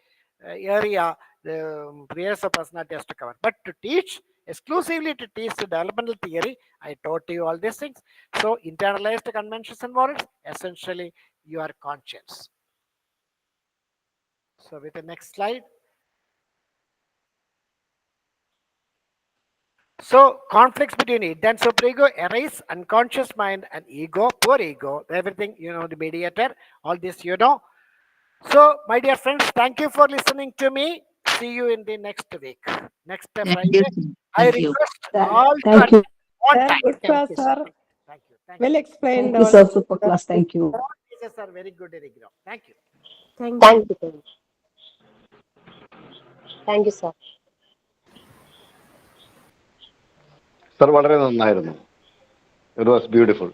[SPEAKER 1] area, the areas of personality has to cover. But to teach, exclusively to teach the developmental theory, I taught you all these things. So internalized conventions and morals, essentially your conscience. So with the next slide. So conflicts between id and superego arise, unconscious mind and ego, poor ego, everything, the mediator, all this So my dear friends, thank you for listening to me. See you in the next week. Next
[SPEAKER 2] Thank
[SPEAKER 1] Friday.
[SPEAKER 2] you, sir.
[SPEAKER 1] I
[SPEAKER 2] Thank you.
[SPEAKER 1] request
[SPEAKER 3] Thank
[SPEAKER 1] all to
[SPEAKER 2] Thank
[SPEAKER 1] attend
[SPEAKER 2] you.
[SPEAKER 1] on
[SPEAKER 3] sir.
[SPEAKER 1] time.
[SPEAKER 3] Good
[SPEAKER 2] Thank
[SPEAKER 3] class,
[SPEAKER 2] you, sir.
[SPEAKER 3] sir.
[SPEAKER 1] Thank you. Thank
[SPEAKER 3] Well
[SPEAKER 1] you.
[SPEAKER 3] explained
[SPEAKER 2] Thank you,
[SPEAKER 3] all.
[SPEAKER 2] sir. Super class. Thank you.
[SPEAKER 1] All teachers are very good at Igro. Thank you.
[SPEAKER 4] Thank you. Thank you, sir.
[SPEAKER 5] Sir വളരെ നന്നായിരുന്നു. It was beautiful.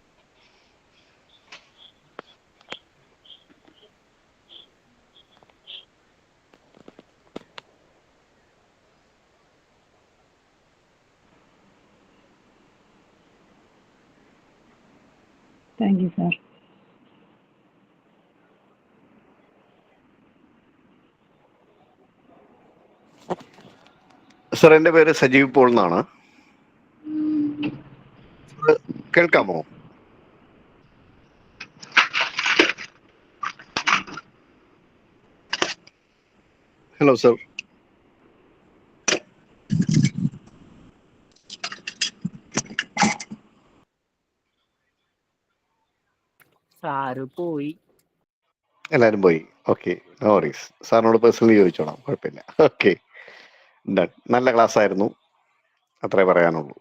[SPEAKER 2] Thank you, sir.
[SPEAKER 5] Sir, എൻ്റെ പേര് Sajeev Paul എന്നാണ്. കേൾക്കാമോ? Hello, sir.
[SPEAKER 6] Sir പോയി.
[SPEAKER 5] എല്ലാവരും പോയി. Okay, no worries. സാറിനോട് പേഴ്സണലി ചോദിച്ചോളാം, കുഴപ്പമില്ല. Okay, done. നല്ല ക്ലാസ് ആയിരുന്നു, അത്രേ പറയാനുള്ളൂ.